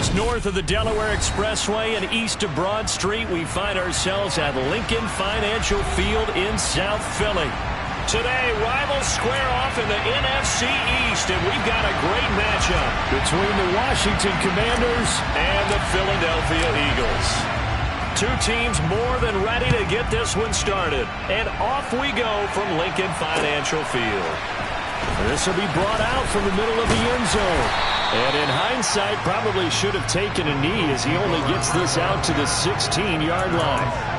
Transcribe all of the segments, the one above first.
Just north of the Delaware Expressway and east of Broad Street, we find ourselves at Lincoln Financial Field in South Philly. Today, rivals square off in the NFC East, and we've got a great matchup between the Washington Commanders and the Philadelphia Eagles. Two teams more than ready to get this one started, and off we go from Lincoln Financial Field. This will be brought out from the middle of the end zone. And in hindsight, probably should have taken a knee as he only gets this out to the 16-yard line.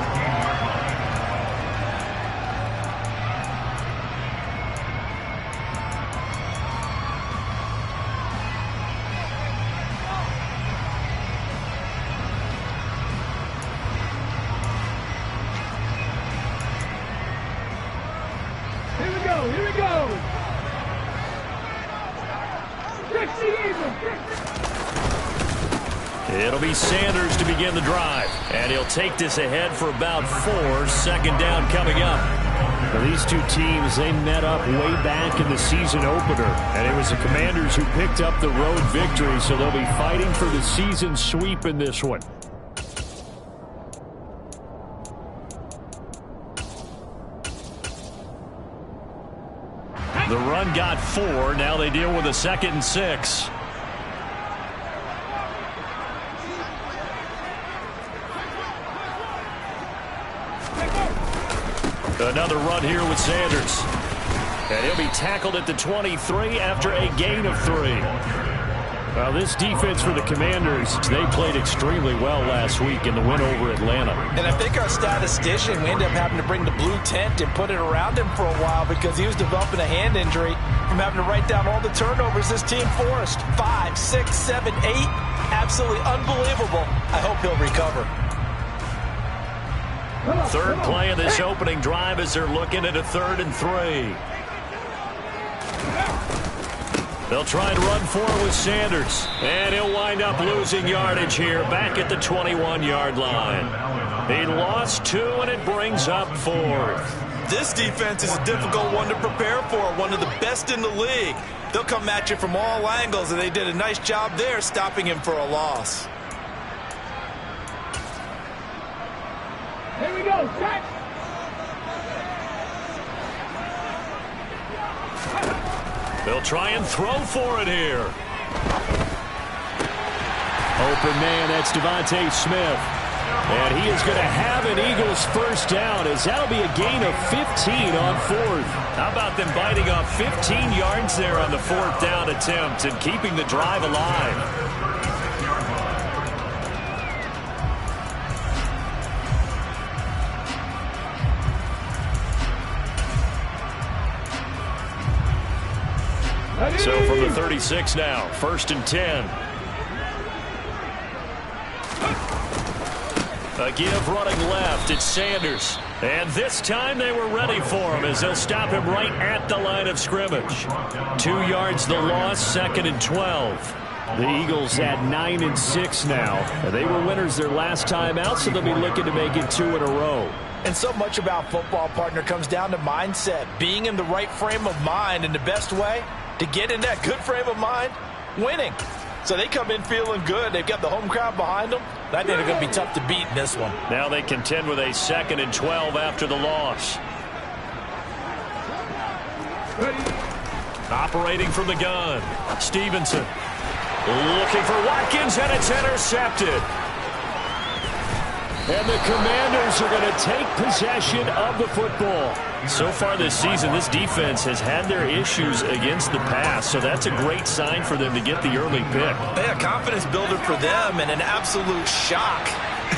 It'll be Sanders to begin the drive, and he'll take this ahead for about 4. Second down coming up. Now, these two teams, they met up way back in the season opener, and it was the Commanders who picked up the road victory, so they'll be fighting for the season sweep in this one. The run got 4. Now they deal with a 2nd and 6. Another run here with Sanders. And he'll be tackled at the 23 after a gain of 3. Well, this defense for the Commanders, they played extremely well last week in the win over Atlanta. And I think our statistician, we ended up having to bring the blue tent and put it around him for a while because he was developing a hand injury from having to write down all the turnovers this team forced. 5, 6, 7, 8. Absolutely unbelievable. I hope he'll recover. Third play of this opening drive as they're looking at a 3rd and 3. They'll try and run for it with Sanders. And he'll wind up losing yardage here back at the 21-yard line. He lost 2, and it brings up 4th. This defense is a difficult one to prepare for, one of the best in the league. They'll come at you from all angles, and they did a nice job there stopping him for a loss. Here we go, check. They'll try and throw for it here. Open man, that's Devontae Smith. And he is going to have an Eagles first down as that'll be a gain of 15 on 4th. How about them biting off 15 yards there on the 4th down attempt and keeping the drive alive? So from the 36 now, 1st and 10. A give running left, it's Sanders. And this time they were ready for him as they'll stop him right at the line of scrimmage. 2 yards the loss, 2nd and 12. The Eagles at 9 and 6 now. They were winners their last time out, so they'll be looking to make it 2 in a row. And so much about football, partner, comes down to mindset. Being in the right frame of mind, and the best way to get in that good frame of mind, winning. So they come in feeling good. They've got the home crowd behind them. I think they're going to be tough to beat in this one. Now they contend with a 2nd and 12 after the loss. Operating from the gun, Stevenson. Looking for Watkins, and it's intercepted. And the Commanders are going to take possession of the football. So far this season, this defense has had their issues against the pass, so that's a great sign for them to get the early pick. A confidence builder for them and an absolute shock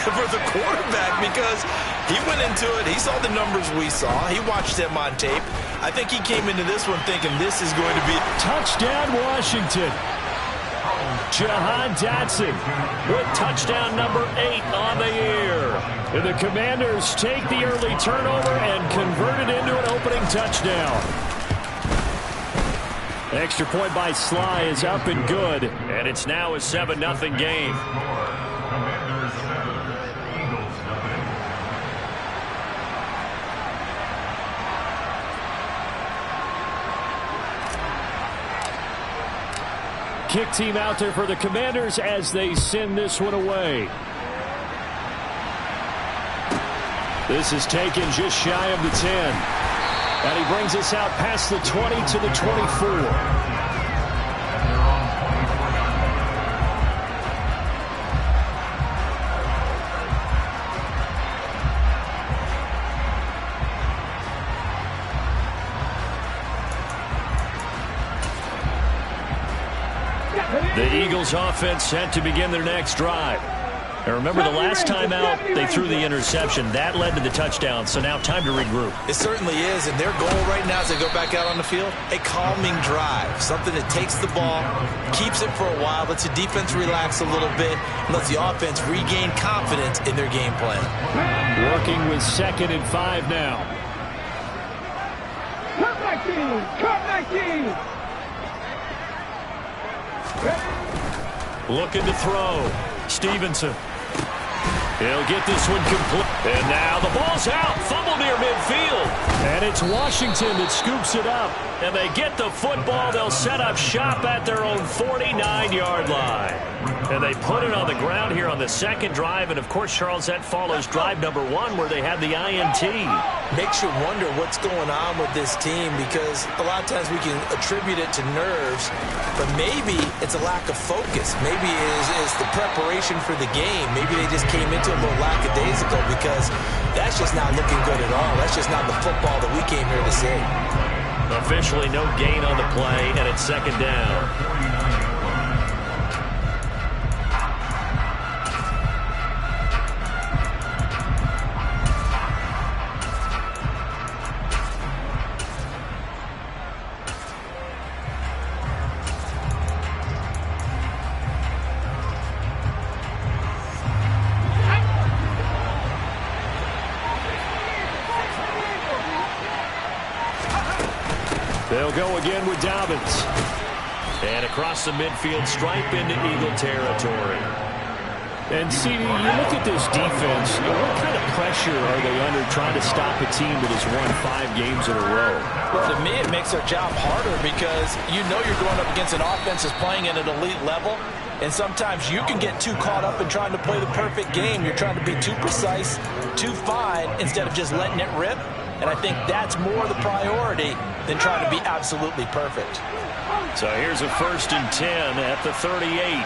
for the quarterback because he went into it. He saw the numbers we saw. He watched them on tape. I think he came into this one thinking this is going to be touchdown Washington. Jahan Dotson with touchdown number 8 on the year. And the Commanders take the early turnover and convert it into an opening touchdown. Extra point by Sly is up and good, and it's now a 7-0 game. kick team out there for the Commanders as they send this one away. This is taken just shy of the 10. And he brings us out past the 20 to the 24. The Eagles offense set to begin their next drive. And remember, the last time out, they threw the interception. That led to the touchdown, so now time to regroup. It certainly is, and their goal right now as they go back out on the field, a calming drive, something that takes the ball, keeps it for a while, lets the defense relax a little bit, and lets the offense regain confidence in their game plan. Working with 2nd and 5 now. Come back team! Come back team! Looking to throw. Stevenson. He'll get this one complete. And now the ball's out. Fumble near midfield. And it's Washington that scoops it up. And they get the football. They'll set up shop at their own 49-yard line. And they put it on the ground here on the second drive. And, of course, Charles, that follows drive number 1 where they had the INT. Makes you wonder what's going on with this team because a lot of times we can attribute it to nerves, but maybe it's a lack of focus. Maybe it's the preparation for the game. Maybe they just came into a little lackadaisical because that's just not looking good at all. That's just not the football that we came here to see. Officially no gain on the play, and it's 2nd down. They'll go again with Dobbins. And across the midfield stripe into Eagle territory. And, CD, you look at this defense, what kind of pressure are they under trying to stop a team that has won 5 games in a row? Well, to me, it makes their job harder because you know you're going up against an offense that's playing at an elite level, and sometimes you can get too caught up in trying to play the perfect game. You're trying to be too precise, too fine, instead of just letting it rip. And I think that's more the priority than trying to be absolutely perfect. So here's a 1st and 10 at the 38.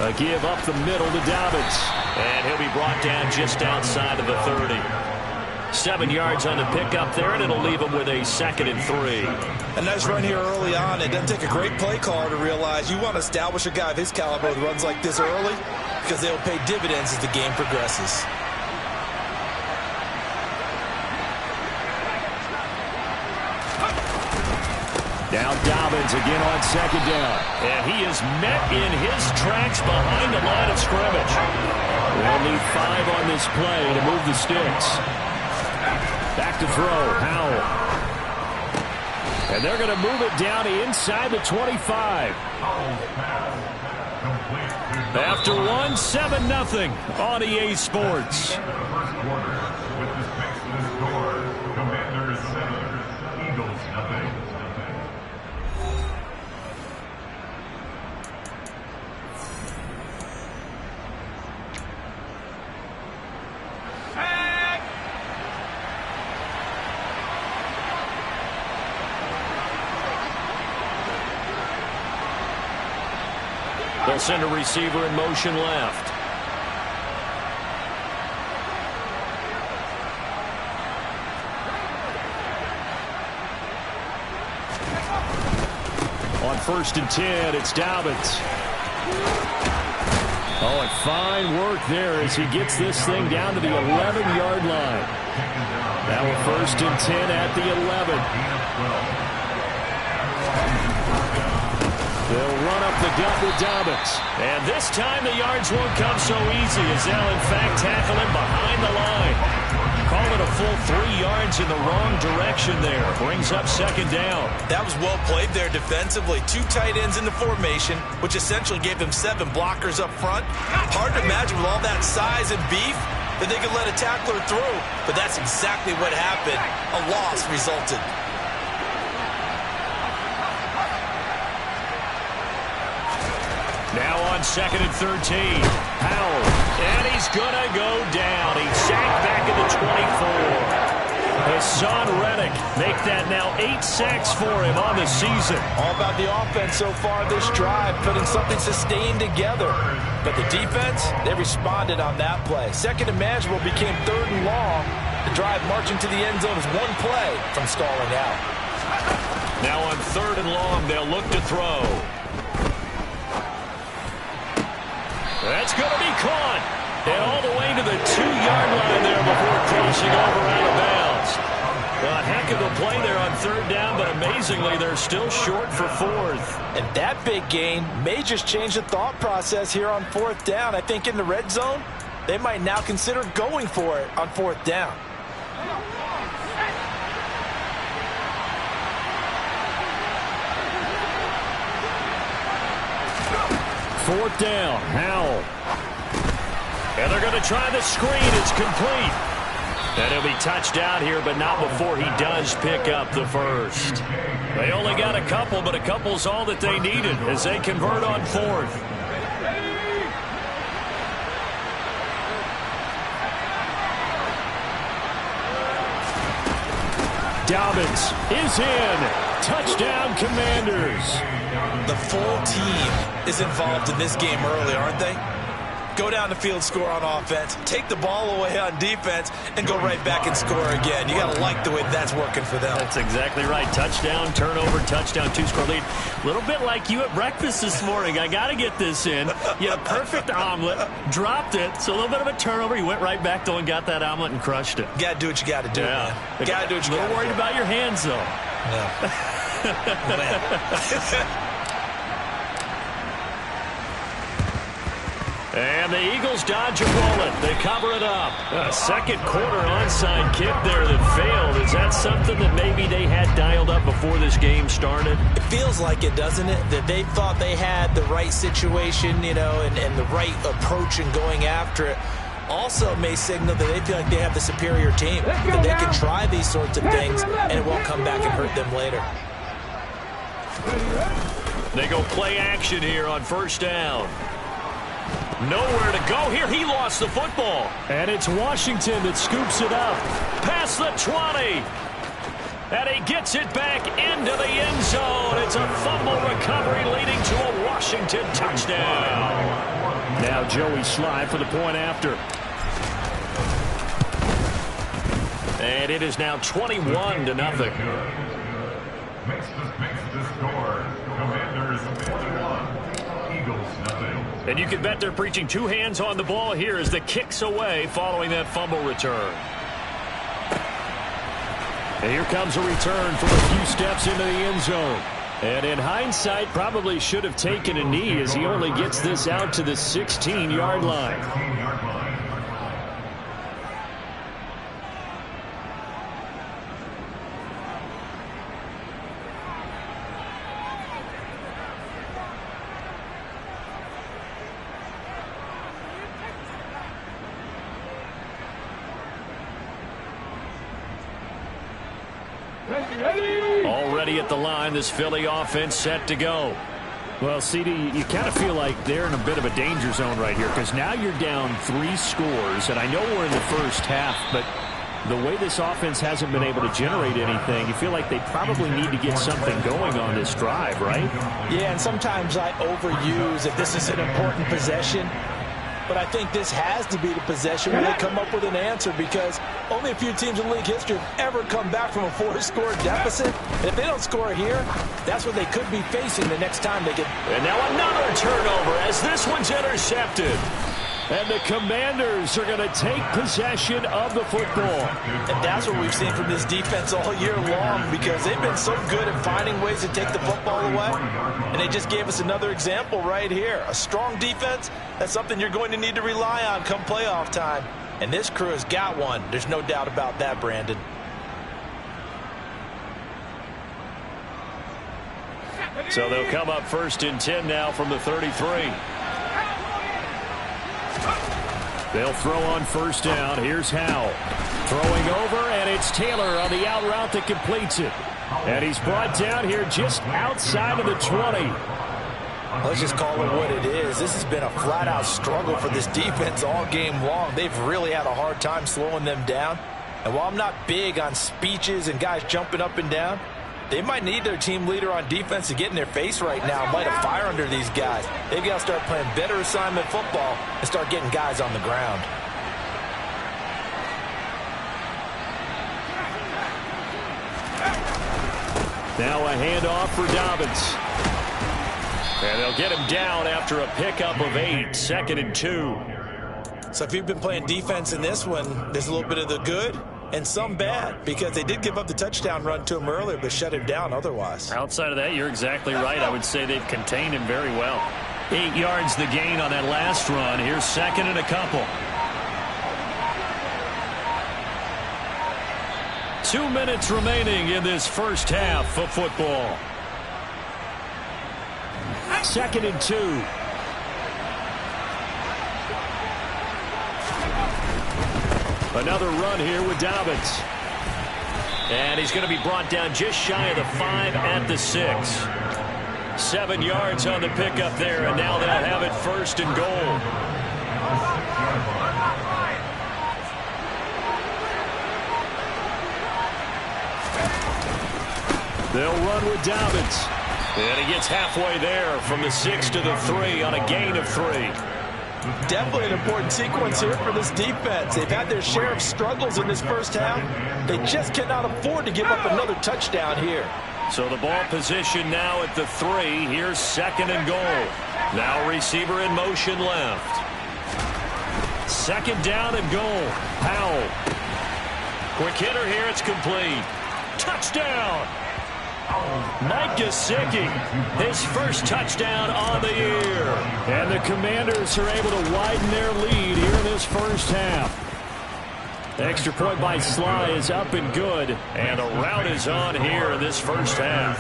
A give up the middle to Dobbins. And he'll be brought down just outside of the 30. 7 yards on the pickup there, and it'll leave him with a 2nd and 3. A nice run here early on. It doesn't take a great play caller to realize you want to establish a guy of his caliber with runs like this early because they'll pay dividends as the game progresses. Now Dobbins again on 2nd down. And he is met in his tracks behind the line of scrimmage. They'll need 5 on this play to move the sticks. Back to throw, Howell. And they're going to move it down inside the 25. After 1, 7-0 on EA Sports. Commanders 7, Eagles nothing. They'll send a receiver in motion left. On 1st and 10, it's Dobbins. Oh, and fine work there as he gets this thing down to the 11-yard line. Now a 1st and 10 at the 11. They'll run up the gut with Dobbins. And this time the yards won't come so easy as they'll, in fact, tackle him behind the line. Call it a full 3 yards in the wrong direction there. Brings up 2nd down. That was well played there defensively. 2 tight ends in the formation, which essentially gave them 7 blockers up front. Hard to imagine with all that size and beef, that they could let a tackler through, but that's exactly what happened. A loss resulted. Now on 2nd and 13. Powell. And he's going to go down. He's sacked back at the 24. Hassan Reddick make that now 8 sacks for him on the season. All about the offense so far this drive, putting something sustained together. But the defense, they responded on that play. 2nd and manageable became 3rd and long. The drive marching to the end zone is one play from stalling out. Now on 3rd and long, they'll look to throw. That's going to be caught. And all the way to the 2-yard line there before crossing over out of bounds. A heck of a play there on 3rd down, but amazingly, they're still short for 4th. And that big gain may just change the thought process here on 4th down. I think in the red zone, they might now consider going for it on 4th down. Fourth down, Howell. And they're going to try the screen. It's complete. And he'll be touched down here, but not before he does pick up the first. They only got a couple, but a couple's all that they needed as they convert on 4th. Dobbins is in. Touchdown, Commanders. The full team is involved in this game early, aren't they? Go down the field, score on offense, take the ball away on defense, and go right back and score again. You got to like the way that's working for them. That's exactly right. Touchdown, turnover, touchdown, 2-score lead. A little bit like you at breakfast this morning. I got to get this in. You had a perfect omelet, dropped it, so a little bit of a turnover. You went right back, though, and got that omelet and crushed it. You got to do what you got to do, man. You got to do what you got to do. A little worried about your hands, though. Yeah. And the Eagles dodge a bullet. They cover it up. A second quarter onside kick there that failed. Is that something that maybe they had dialed up before this game started? It feels like it, doesn't it? That they thought they had the right situation, you know, and the right approach in going after it. Also may signal that they feel like they have the superior team, that they can try these sorts of things and it won't come back and hurt them later. They go play action here on 1st down. Nowhere to go here. He lost the football. And it's Washington that scoops it up. Past the 20. And he gets it back into the end zone. It's a fumble recovery leading to a Washington touchdown. Now Joey Sly for the point after. And it is now 21-0. Makes the score. Commanders 21. Eagles nothing. And you can bet they're preaching 2 hands on the ball here as the kick's away following that fumble return. And here comes a return from a few steps into the end zone. And in hindsight, probably should have taken a knee as he only gets this out to the 16-yard line. Already at the line, this Philly offense set to go. Well, CD, you kind of feel like they're in a bit of a danger zone right here because now you're down 3 scores, and I know we're in the first half, but the way this offense hasn't been able to generate anything, you feel like they probably need to get something going on this drive, right? Yeah, and sometimes I overuse if this is an important possession. But I think this has to be the possession where they come up with an answer because only a few teams in league history have ever come back from a 4-score deficit. And if they don't score here, that's what they could be facing the next time they get. And now another turnover as this one's intercepted. And the Commanders are going to take possession of the football. And that's what we've seen from this defense all year long because they've been so good at finding ways to take the football away. And they just gave us another example right here. A strong defense, that's something you're going to need to rely on come playoff time. And this crew has got one. There's no doubt about that, Brandon. So they'll come up 1st and 10 now from the 33. They'll throw on first down. Here's Howell. Throwing over, and it's Taylor on the out route that completes it. And he's brought down here just outside of the 20. Let's just call it what it is. This has been a flat-out struggle for this defense all game long. They've really had a hard time slowing them down. And while I'm not big on speeches and guys jumping up and down, they might need their team leader on defense to get in their face right now and light a fire under these guys. They've got to start playing better assignment football and start getting guys on the ground. Now a handoff for Dobbins. And they'll get him down after a pickup of 8, 2nd and 2. So if you've been playing defense in this one, there's a little bit of the good and some bad, because they did give up the touchdown run to him earlier, but shut him down otherwise. Outside of that, you're exactly right. I would say they've contained him very well. 8 yards the gain on that last run. Here's 2nd and a couple. 2 minutes remaining in this first half of football. 2nd and 2. Another run here with Dobbins. And he's going to be brought down just shy of the 5 at the 6. 7 yards on the pickup there, and now they'll have it 1st and goal. They'll run with Dobbins. And he gets halfway there from the 6 to the 3 on a gain of 3. Definitely an important sequence here for this defense. They've had their share of struggles in this first half. They just cannot afford to give up another touchdown here. So the ball position now at the 3. Here's 2nd and goal. Now receiver in motion left. 2nd down and goal. Howell. Quick hitter here. It's complete. Touchdown. Mike Gesicki, his first touchdown on the year. And the Commanders are able to widen their lead here in this first half. The extra point by Sly is up and good. And a rout is on here in this first half.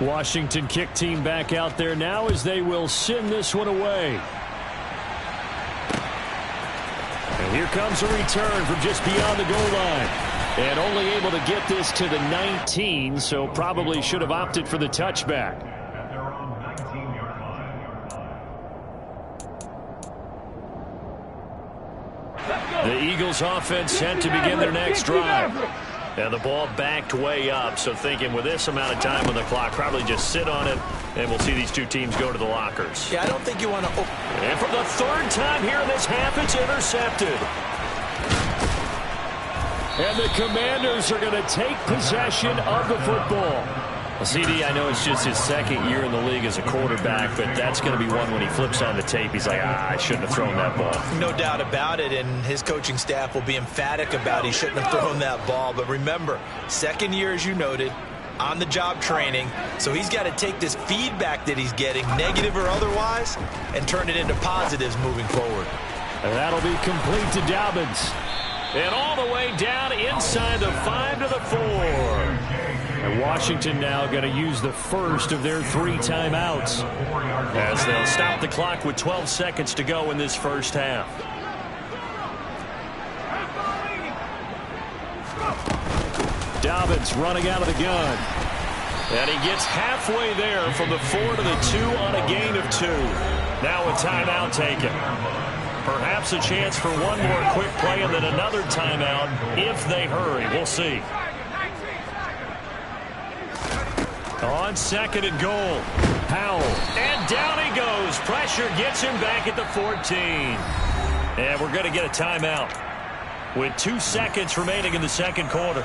Washington kick team back out there now as they will send this one away. And here comes a return from just beyond the goal line. And only able to get this to the 19, so probably should have opted for the touchback. The Eagles offense set to begin their next drive. And the ball backed way up, so thinking with this amount of time on the clock, probably just sit on it, and we'll see these two teams go to the lockers. Yeah, I don't think you want to... And for the 3rd time here in this half, it's intercepted. And the Commanders are going to take possession of the football. Well, CD, I know it's just his 2nd year in the league as a quarterback, but that's going to be one when he flips on the tape. He's like, I shouldn't have thrown that ball. No doubt about it, and his coaching staff will be emphatic about he shouldn't have thrown that ball. But remember, 2nd year, as you noted, on-the-job training, so he's got to take this feedback that he's getting, negative or otherwise, and turn it into positives moving forward. And that'll be complete to Dobbins. And all the way down inside the 5 to the 4. And Washington now going to use the first of their 3 timeouts as they'll stop the clock with 12 seconds to go in this first half. Dobbins running out of the gun. And he gets halfway there from the 4 to the 2 on a gain of 2. Now a timeout taken. Perhaps a chance for one more quick play and then another timeout if they hurry. We'll see. On 2nd and goal. Howell. And down he goes. Pressure gets him back at the 14. And we're going to get a timeout with 2 seconds remaining in the 2nd quarter.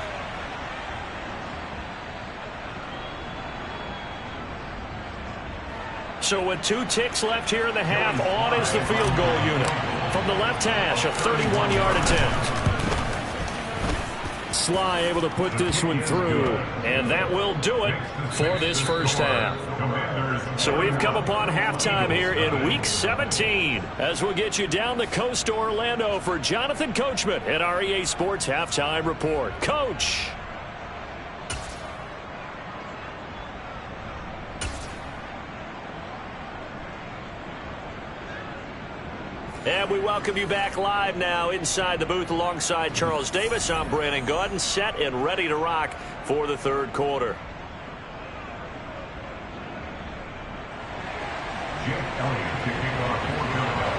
So with 2 ticks left here in the half, on is the field goal unit. From the left hash, a 31-yard attempt. Sly able to put this one through, and that will do it for this first half. So we've come upon halftime here in Week 17 as we'll get you down the coast to Orlando for Jonathan Coachman at our EA Sports Halftime Report. Coach. And we welcome you back live now inside the booth alongside Charles Davis. I'm Brandon Gaudin, set and ready to rock for the third quarter. Jeff Elliott to kick off for Philadelphia.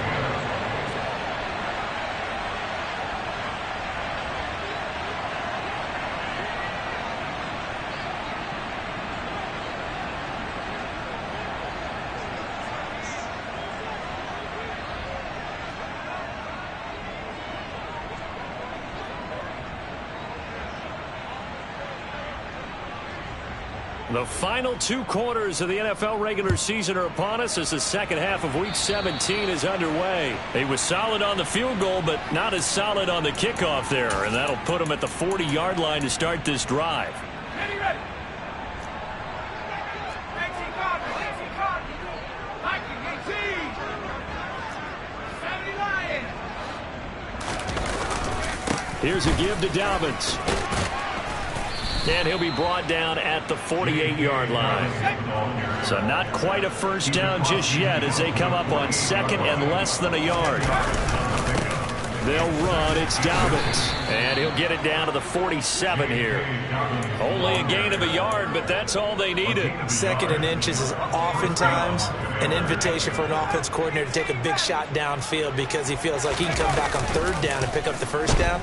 The final two quarters of the NFL regular season are upon us as the second half of Week 17 is underway. He was solid on the field goal, but not as solid on the kickoff there, and that'll put him at the 40-yard line to start this drive. Ready. Here's a give to Dobbins. And he'll be brought down at the 48-yard line. So not quite a first down just yet as they come up on second and less than a yard. They'll run. It's Dobbins. And he'll get it down to the 47 here. Only a gain of a yard, but that's all they needed. Second and inches is oftentimes an invitation for an offense coordinator to take a big shot downfield because he feels like he can come back on third down and pick up the first down.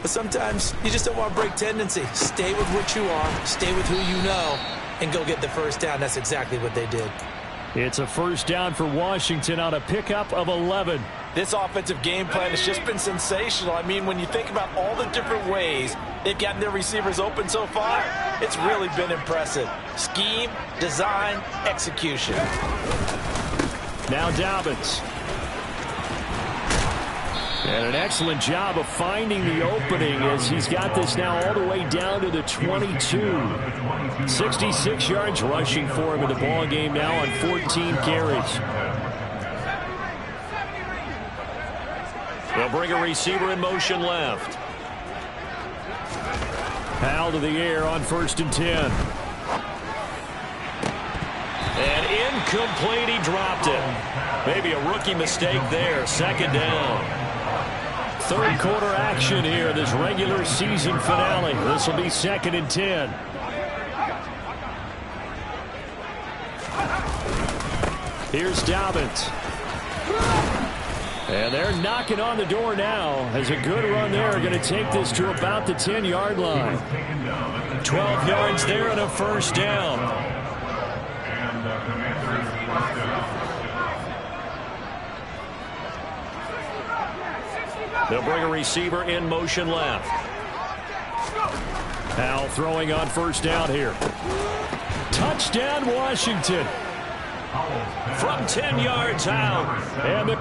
But sometimes you just don't want to break tendency. Stay with what you are, stay with who you know, and go get the first down. That's exactly what they did. It's a first down for Washington on a pickup of 11. This offensive game plan has just been sensational. I mean, when you think about all the different ways they've gotten their receivers open so far, it's really been impressive. Scheme, design, execution. Now Dobbins. And an excellent job of finding the opening as he's got this now all the way down to the 22. 66 yards rushing for him in the ball game now on 14 carries. They'll bring a receiver in motion left. Powell to the air on 1st and 10. And incomplete, he dropped it. Maybe a rookie mistake there. Second down. Third quarter action here, this regular season finale. This will be 2nd and 10. Here's Dobbins. And they're knocking on the door now as a good run there. Going to take this to about the 10-yard line. 12 yards there and a first down. And the Commanders first down. They'll bring a receiver in motion left. Powell throwing on first down here. Touchdown, Washington. From 10 yards out. And the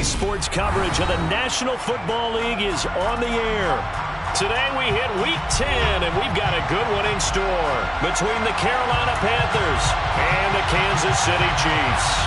EA Sports coverage of the National Football League is on the air. Today we hit Week 10, and we've got a good one in store between the Carolina Panthers and the Kansas City Chiefs.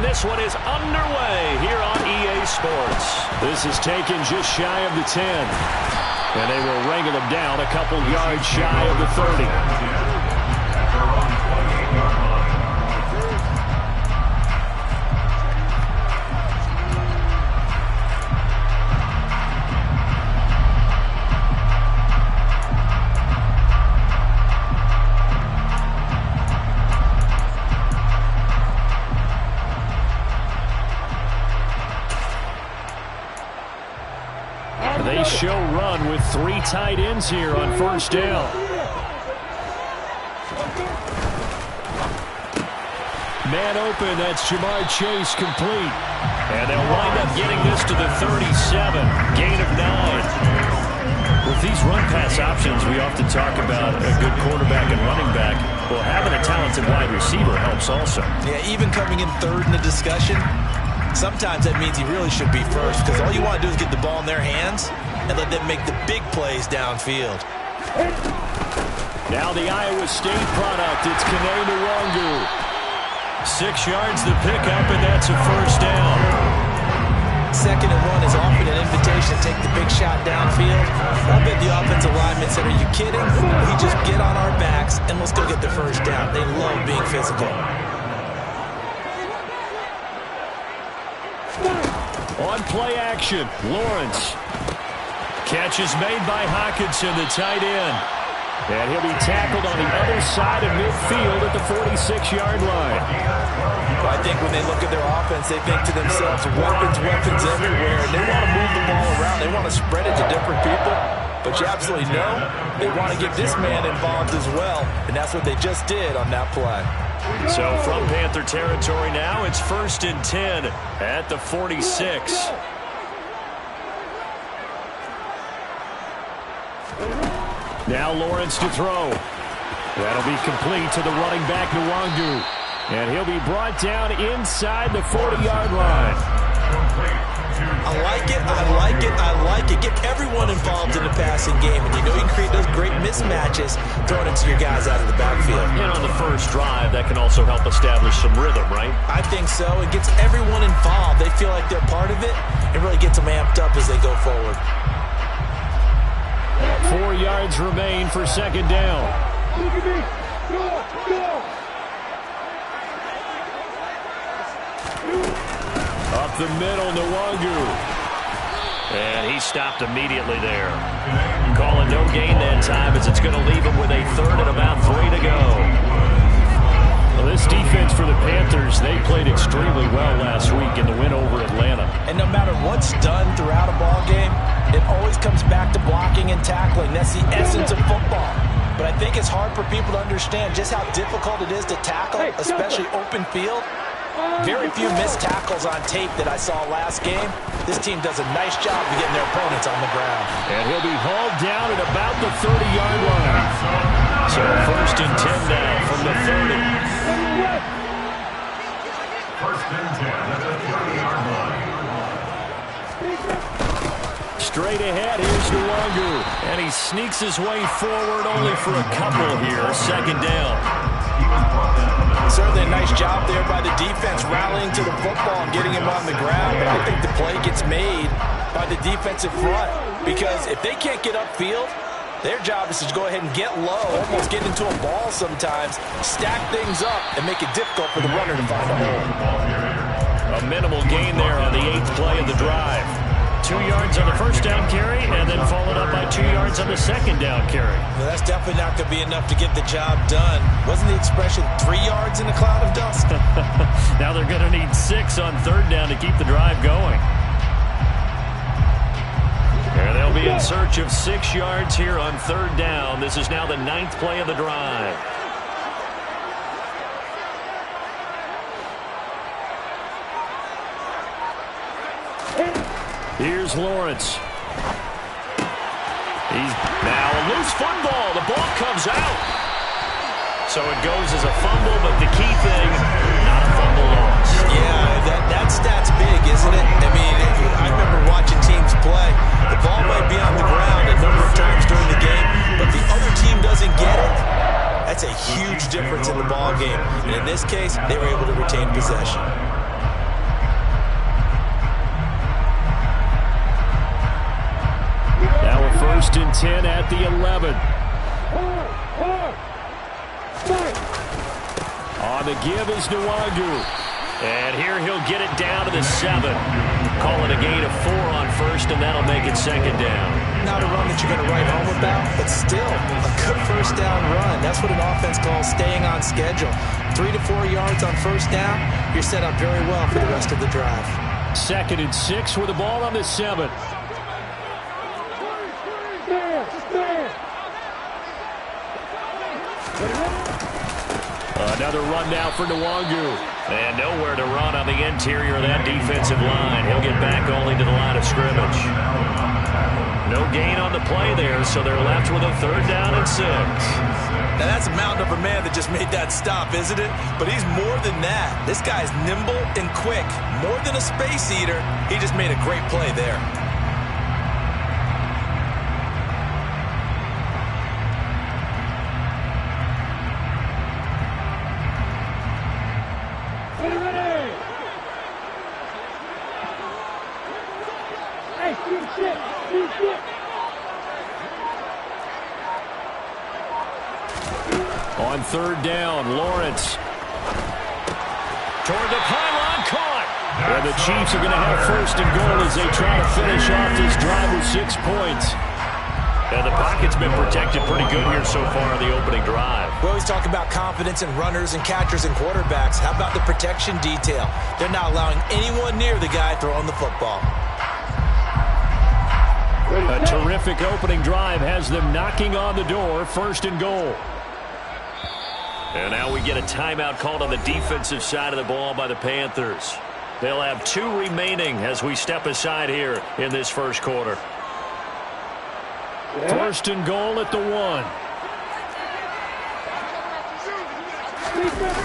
This one is underway here on EA Sports. This is taken just shy of the 10. And they will wrangle them down a couple yards shy of the 30. They show run with 3 tight ends here on first down. Man open, that's Jamar Chase complete. And they'll wind up getting this to the 37, gain of 9. With these run-pass options, we often talk about a good quarterback and running back. Well, having a talented wide receiver helps also. Yeah, even coming in third in the discussion, sometimes that means he really should be first, because all you want to do is get the ball in their hands and let them make the big plays downfield. Now the Iowa State product, it's Kene Nwangu. 6 yards the pickup, and that's a first down. 2nd and 1 is often an invitation to take the big shot downfield. I bet the offensive lineman said, are you kidding? We just get on our backs and let's go get the first down. They love being physical. On play action, Lawrence. Catch is made by Hockenson, the tight end. And he'll be tackled on the other side of midfield at the 46-yard line. Well, I think when they look at their offense, they think to themselves, weapons everywhere. And they want to move the ball around. They want to spread it to different people. But you absolutely know they want to get this man involved as well. And that's what they just did on that play. So from Panther territory now, it's 1st and 10 at the 46. Now Lawrence to throw. That'll be complete to the running back, Nwangu. And he'll be brought down inside the 40-yard line. I like it, I like it, I like it. Get everyone involved in the passing game. And you know you can create those great mismatches throwing it to your guys out of the backfield. And on the first drive, that can also help establish some rhythm, right? I think so. It gets everyone involved. They feel like they're part of it. It really gets them amped up as they go forward. 4 yards remain for 2nd down. Up the middle, Nwangu. And he stopped immediately there. Calling no gain that time as it's going to leave him with a 3rd and about 3 to go. Well, this defense for the Panthers, they played extremely well last week in the win over Atlanta. And no matter what's done throughout a ball game, it always comes back to blocking and tackling. That's the essence of football. But I think it's hard for people to understand just how difficult it is to tackle, especially open field. Very few missed tackles on tape that I saw last game. This team does a nice job of getting their opponents on the ground. And he'll be hauled down at about the 30-yard line. So 1st and 10 now from the 30. 1st and 10 at the 30-yard line. Straight ahead, here's Nwangu. And he sneaks his way forward only for a couple here. 2nd down. Certainly a nice job there by the defense rallying to the football and getting him on the ground. But I think the play gets made by the defensive front. Because if they can't get upfield, their job is to go ahead and get low, almost get into a ball sometimes, stack things up, and make it difficult for the runner to find a hole. A minimal gain there on the 8th play of the drive. 2 yards on the first down carry, and then followed up by 2 yards on the second down carry. Well, that's definitely not going to be enough to get the job done. Wasn't the expression 3 yards in a cloud of dust? Now they're going to need 6 on third down to keep the drive going. And they'll be in search of 6 yards here on third down. This is now the 9th play of the drive. Here's Lawrence. He's now a loose football. The ball comes out. So it goes as a fumble, but the key thing, not a fumble loss. Yeah, that stat's big, isn't it? I mean, I remember watching teams play. The ball might be on the ground a number of times during the game, but the other team doesn't get it. That's a huge difference in the ball game. And in this case, they were able to retain possession. Now a 1st and 10 at the 11. On the give is Nwangu. And here he'll get it down to the 7. Call it a gain of 4 on first, and that'll make it second down. Not a run that you're going to write home about, but still a good first down run. That's what an offense calls staying on schedule. 3 to 4 yards on first down, you're set up very well for the rest of the drive. 2nd and 6 with the ball on the 7. Another run now for Nwangu. And nowhere to run on the interior of that defensive line. He'll get back only to the line of scrimmage. No gain on the play there, so they're left with a 3rd down and 6. Now that's a mountain of a man that just made that stop, isn't it? But he's more than that. This guy's nimble and quick. More than a space eater, he just made a great play there. On 3rd down, Lawrence. Toward the pylon, caught. And the Chiefs are going to have 1st and goal as they try to finish off this drive with 6 points. And the pocket's been protected pretty good here so far on the opening drive. We always talk about confidence in runners and catchers and quarterbacks. How about the protection detail? They're not allowing anyone near the guy throwing the football. A terrific opening drive has them knocking on the door, 1st and goal. And now we get a timeout called on the defensive side of the ball by the Panthers. They'll have 2 remaining as we step aside here in this first quarter. 1st and goal at the 1.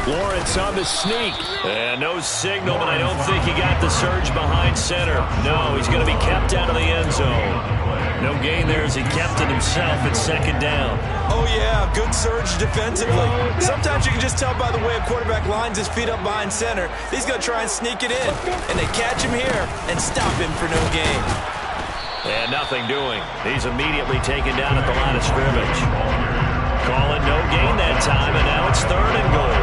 Lawrence on the sneak. And no signal, but I don't think he got the surge behind center. No, he's going to be kept out of the end zone. No gain there as he kept it himself at 2nd down. Oh, yeah, good surge defensively. Sometimes you can just tell by the way a quarterback lines his feet up behind center. He's going to try and sneak it in. And they catch him here and stop him for no gain. And nothing doing. He's immediately taken down at the line of scrimmage. Call it no gain that time, and now it's 3rd and goal.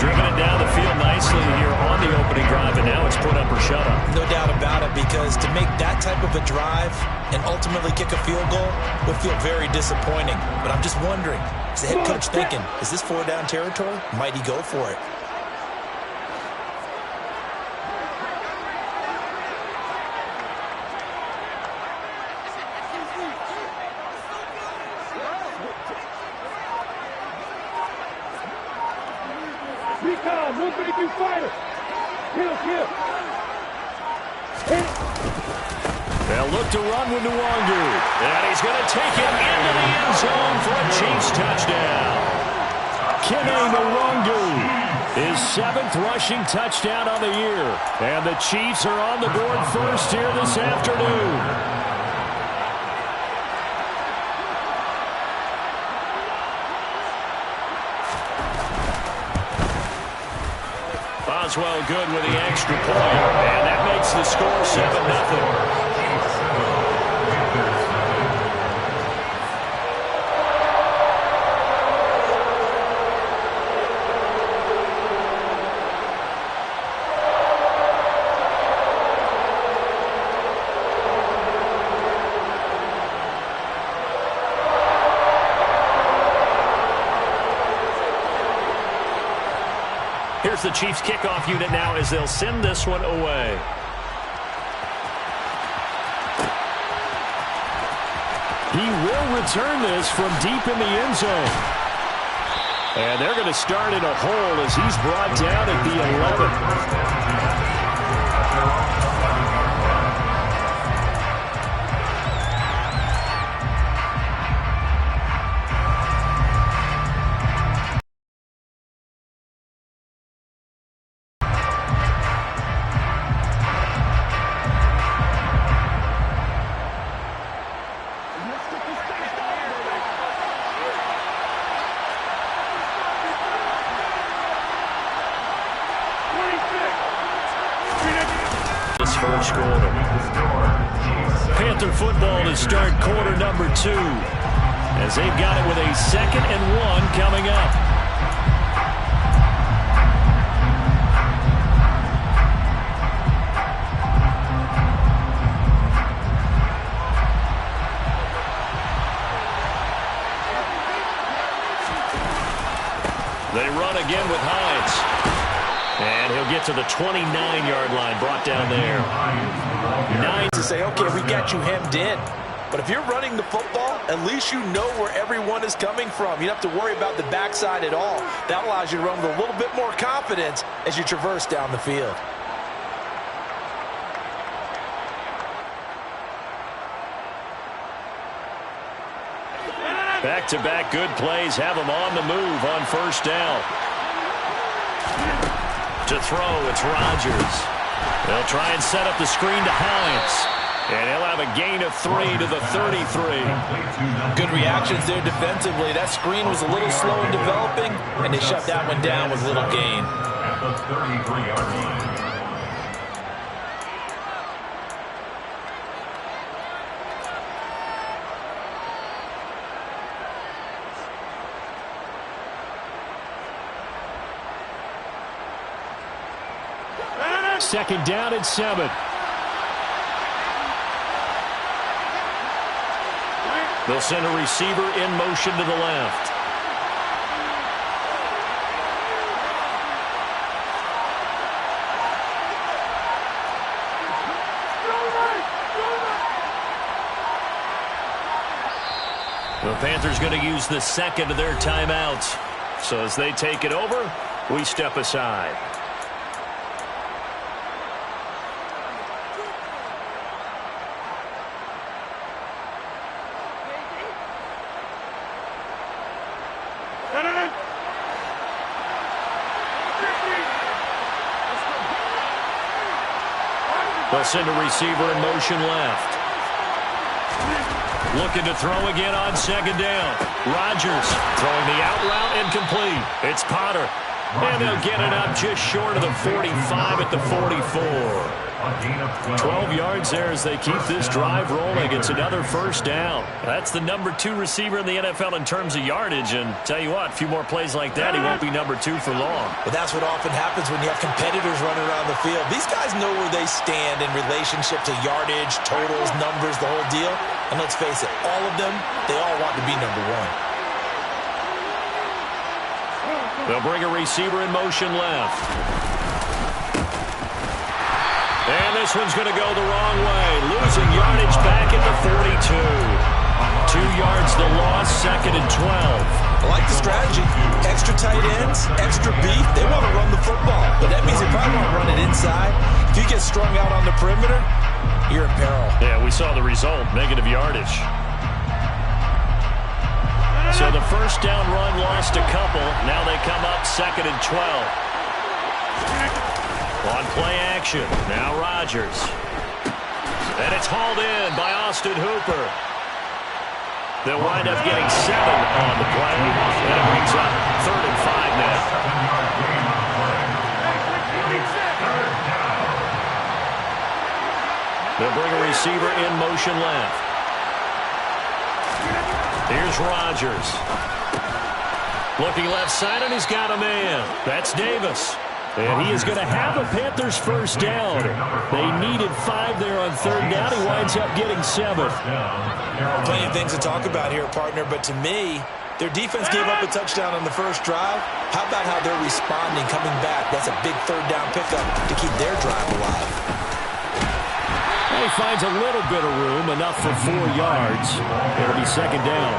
Driven it down the field nicely here on the opening drive, and now it's put up or shut up. No doubt about it, because to make that type of a drive and ultimately kick a field goal would feel very disappointing. But I'm just wondering, is the head coach thinking, is this 4-down territory? Might he go for it? They'll look to run with Nwangu. And he's going to take it into the end zone for a Chiefs touchdown. Kene Nwangu, his 7th rushing touchdown on the year. And the Chiefs are on the board first here this afternoon. Boswell good with the extra point, and that makes the score 7-0. Here's the Chiefs kickoff unit now as they'll send this one away. He will return this from deep in the end zone. And they're going to start in a hole as he's brought down at the 11. First quarter. Panther football to start quarter number 2 as they've got it with a 2nd and 1 coming up. They run again with Hines. And he'll get to the 29-yard line, brought down there. 9 to say, okay, we got you hemmed in. But if you're running the football, at least you know where everyone is coming from. You don't have to worry about the backside at all. That allows you to run with a little bit more confidence as you traverse down the field. Back-to-back good plays have them on the move on first down. To throw, it's Rodgers. They'll try and set up the screen to Hines. And he'll have a gain of 3 to the 33. Good reactions there defensively. That screen was a little slow in developing, and they shut that one down with little gain. At the 33-yard line. Second down and 7. They'll send a receiver in motion to the left. The Panthers going to use the second of their timeouts. So as they take it over, we step aside. They'll send a receiver in motion left. Looking to throw again on second down. Rodgers throwing the out route incomplete. It's Potter. And they'll get it up just short of the 45 at the 44. 12 yards there as they keep this drive rolling. It's another first down. That's the number 2 receiver in the NFL in terms of yardage. And tell you what, a few more plays like that, he won't be number 2 for long. But that's what often happens when you have competitors running around the field. These guys know where they stand in relationship to yardage, totals, numbers, the whole deal. And let's face it, all of them, they all want to be number 1. They'll bring a receiver in motion left. And this one's going to go the wrong way. Losing yardage back at the 42. 2 yards the loss, 2nd and 12. I like the strategy. Extra tight ends, extra beef. They want to run the football. But that means they probably want to run it inside. If you get strung out on the perimeter, you're in peril. Yeah, we saw the result. Negative yardage. So the first down run lost a couple. Now they come up 2nd and 12. On play action, now Rodgers. And it's hauled in by Austin Hooper. They'll wind up getting 7 on the play. And it brings up 3rd and 5 now. They'll bring a receiver in motion left. Here's Rodgers. Looking left side, and he's got a man. That's Davis. And he is going to have a Panthers first down. They needed 5 there on 3rd down. He winds up getting 7. Plenty of things to talk about here, partner, but to me, Their defense gave up a touchdown on the first drive. How about how they're responding, coming back? That's a big third down pickup to keep their drive alive. He finds a little bit of room, enough for 4 yards. It'll be second down.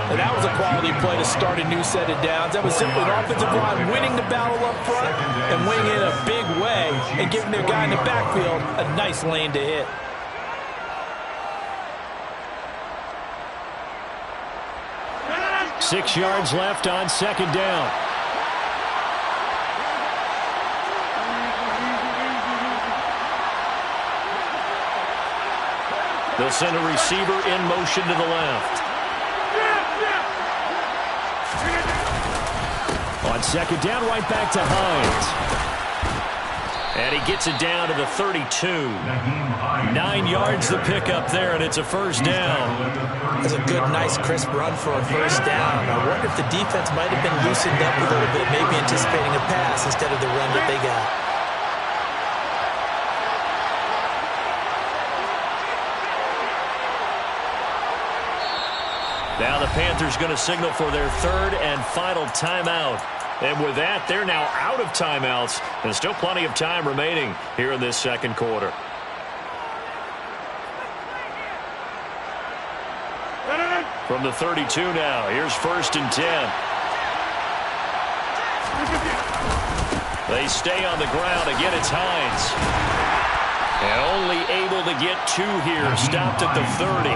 And that was a quality play to start a new set of downs. That was simply an offensive line winning the battle up front and winning it in a big way and giving their guy in the backfield a nice lane to hit. Six yards left on second down. They'll send a receiver in motion to the left. On second down, right back to Hines. And he gets it down to the 32. 9 yards the pickup there, and it's a first down. That's a good, nice, crisp run for a first down. I wonder if the defense might have been loosened up a little bit, maybe anticipating a pass instead of the run that they got. Now the Panthers going to signal for their third and final timeout. And with that, they're now out of timeouts. And still plenty of time remaining here in this second quarter. From the 32 now, here's first and 10. They stay on the ground. Again, it's Hines. And only able to get 2 here. Stopped at the 30.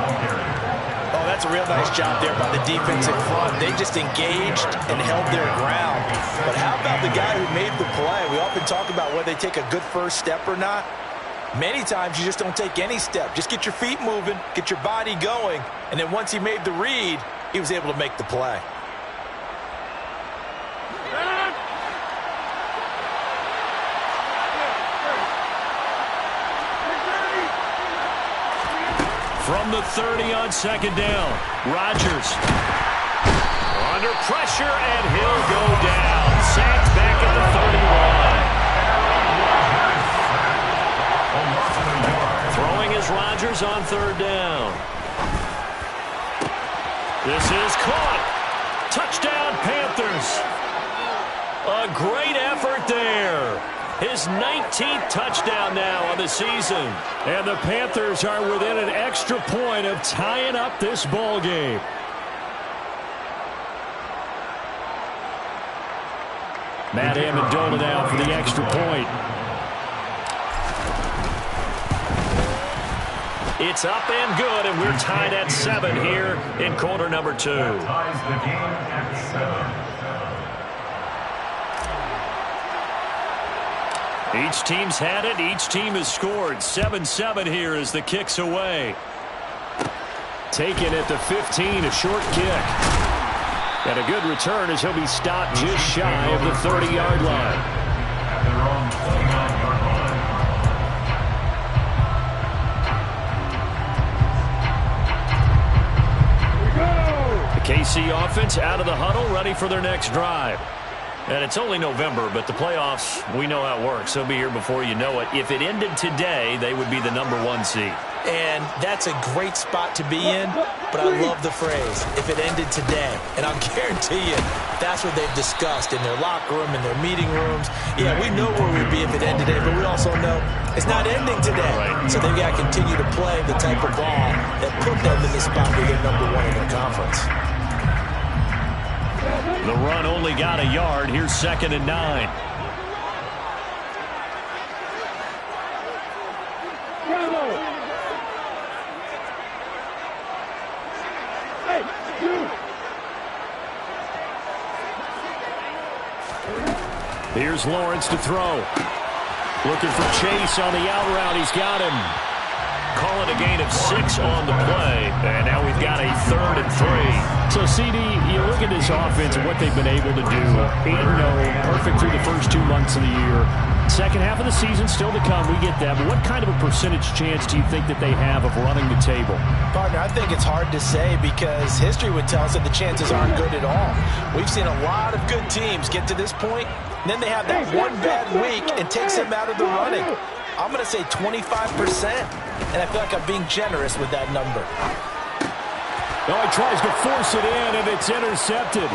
Oh, that's a real nice job there by the defense in front. They just engaged and held their ground. But how about the guy who made the play? We often talk about whether they take a good first step or not. Many times you just don't take any step. Just get your feet moving, get your body going, and then once he made the read, he was able to make the play. From the 30 on second down, Rodgers under pressure, and he'll go down. Sacked back at the 31. Throwing is Rodgers on third down. This is caught. Touchdown, Panthers. A great effort there. His 19th touchdown now on the season. And the Panthers are within an extra point of tying up this ball game. Matt Amendola now for the extra point. It's up and good, and we're tied at 7 here in quarter number 2. Ties the game at 7. Each team's had it. Each team has scored. 7-7 here as the kick's away. Taken at the 15, a short kick. And a good return as he'll be stopped just shy of the 30-yard line. At their own 29-yard line. The KC offense out of the huddle, ready for their next drive. And it's only November, but the playoffs, we know how it works. They'll be here before you know it. If it ended today, they would be the #1 seed. And that's a great spot to be in, but I love the phrase, if it ended today. And I'll guarantee you, that's what they've discussed in their locker room, in their meeting rooms. Yeah, we know where we'd be if it ended today, but we also know it's not ending today. Right. So they've got to continue to play the type of ball that put them in the spot where they're #1 in their conference. The run only got a yard. Here's 2nd and 9. Here's Lawrence to throw. Looking for Chase on the out route. He's got him. Call it a gain of 6 on the play. And now we've got a 3rd and 3. So, CD, you look at this offense and what they've been able to do. 8-0, perfect through the first 2 months of the year. Second half of the season still to come. We get that. But what kind of a percentage chance do you think that they have of running the table? Partner, I think it's hard to say because history would tell us that the chances aren't good at all. We've seen a lot of good teams get to this point, and then they have that one bad week and takes them out of the running. I'm going to say 25%, and I feel like I'm being generous with that number. Oh, he tries to force it in, and it's intercepted.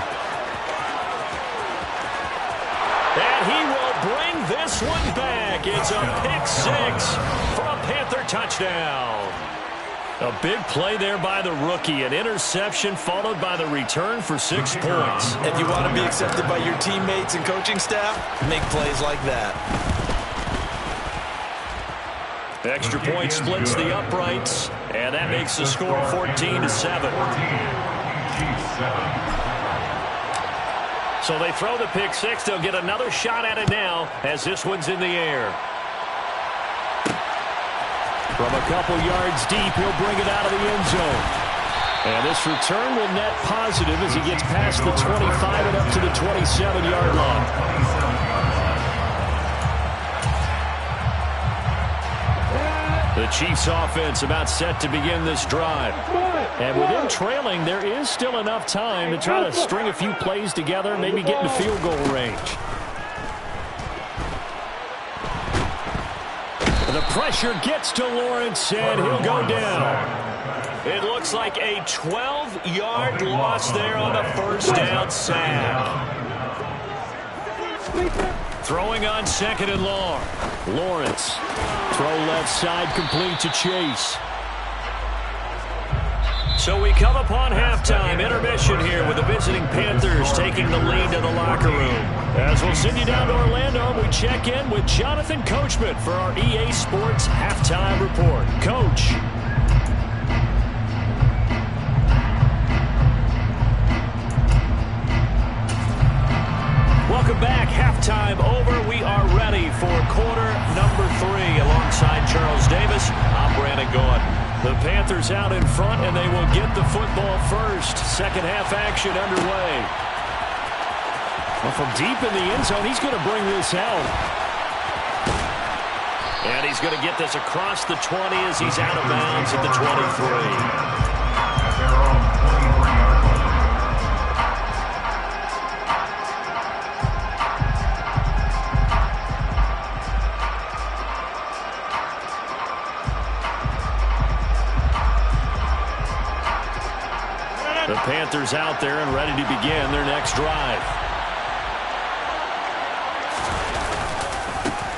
And he will bring this one back. It's a pick six for a Panther touchdown. A big play there by the rookie. An interception followed by the return for 6 points. If you want to be accepted by your teammates and coaching staff, make plays like that. Extra point splits the uprights, and that makes the score 14-7. So they throw the pick six. They'll get another shot at it now as this one's in the air. From a couple yards deep, he'll bring it out of the end zone. And this return will net positive as he gets past the 25 and up to the 27-yard line. The Chiefs offense about set to begin this drive. And with them trailing, there is still enough time to try to string a few plays together, maybe get into field goal range. The pressure gets to Lawrence, and he'll go down. It looks like a 12-yard loss there on the first down sack. Throwing on 2nd and long. Lawrence. Throw left side complete to Chase. So we come upon halftime. Intermission here with the visiting Panthers taking the lead to the locker room. As we'll send you down to Orlando, we check in with Jonathan Coachman for our EA Sports Halftime Report. Coach. Welcome back. Halftime over. We are ready for quarter number 3. Alongside Charles Davis, I'm Brandon Gordon. The Panthers out in front, and they will get the football first. Second half action underway. Well, from deep in the end zone, he's going to bring this out. And he's going to get this across the 20 as he's out of bounds at the 23. The Panthers out there and ready to begin their next drive.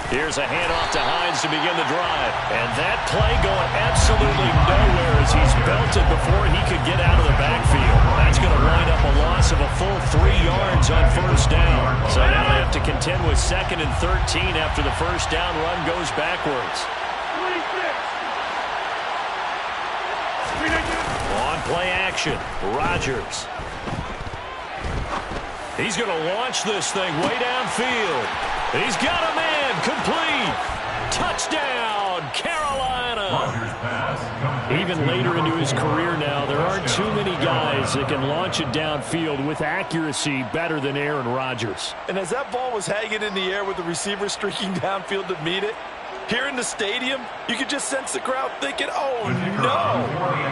Here's a handoff to Hines to begin the drive. And that play going absolutely nowhere as he's belted before he could get out of the backfield. That's going to wind up a loss of a full 3 yards on first down. So now they have to contend with 2nd and 13 after the first down run goes backwards. On play action, Rodgers. He's going to launch this thing way downfield. He's got a man, complete. Touchdown, Carolina. Even later into his career now, there aren't too many guys that can launch it downfield with accuracy better than Aaron Rodgers. And as that ball was hanging in the air with the receiver streaking downfield to meet it, here in the stadium, you could just sense the crowd thinking, oh, no.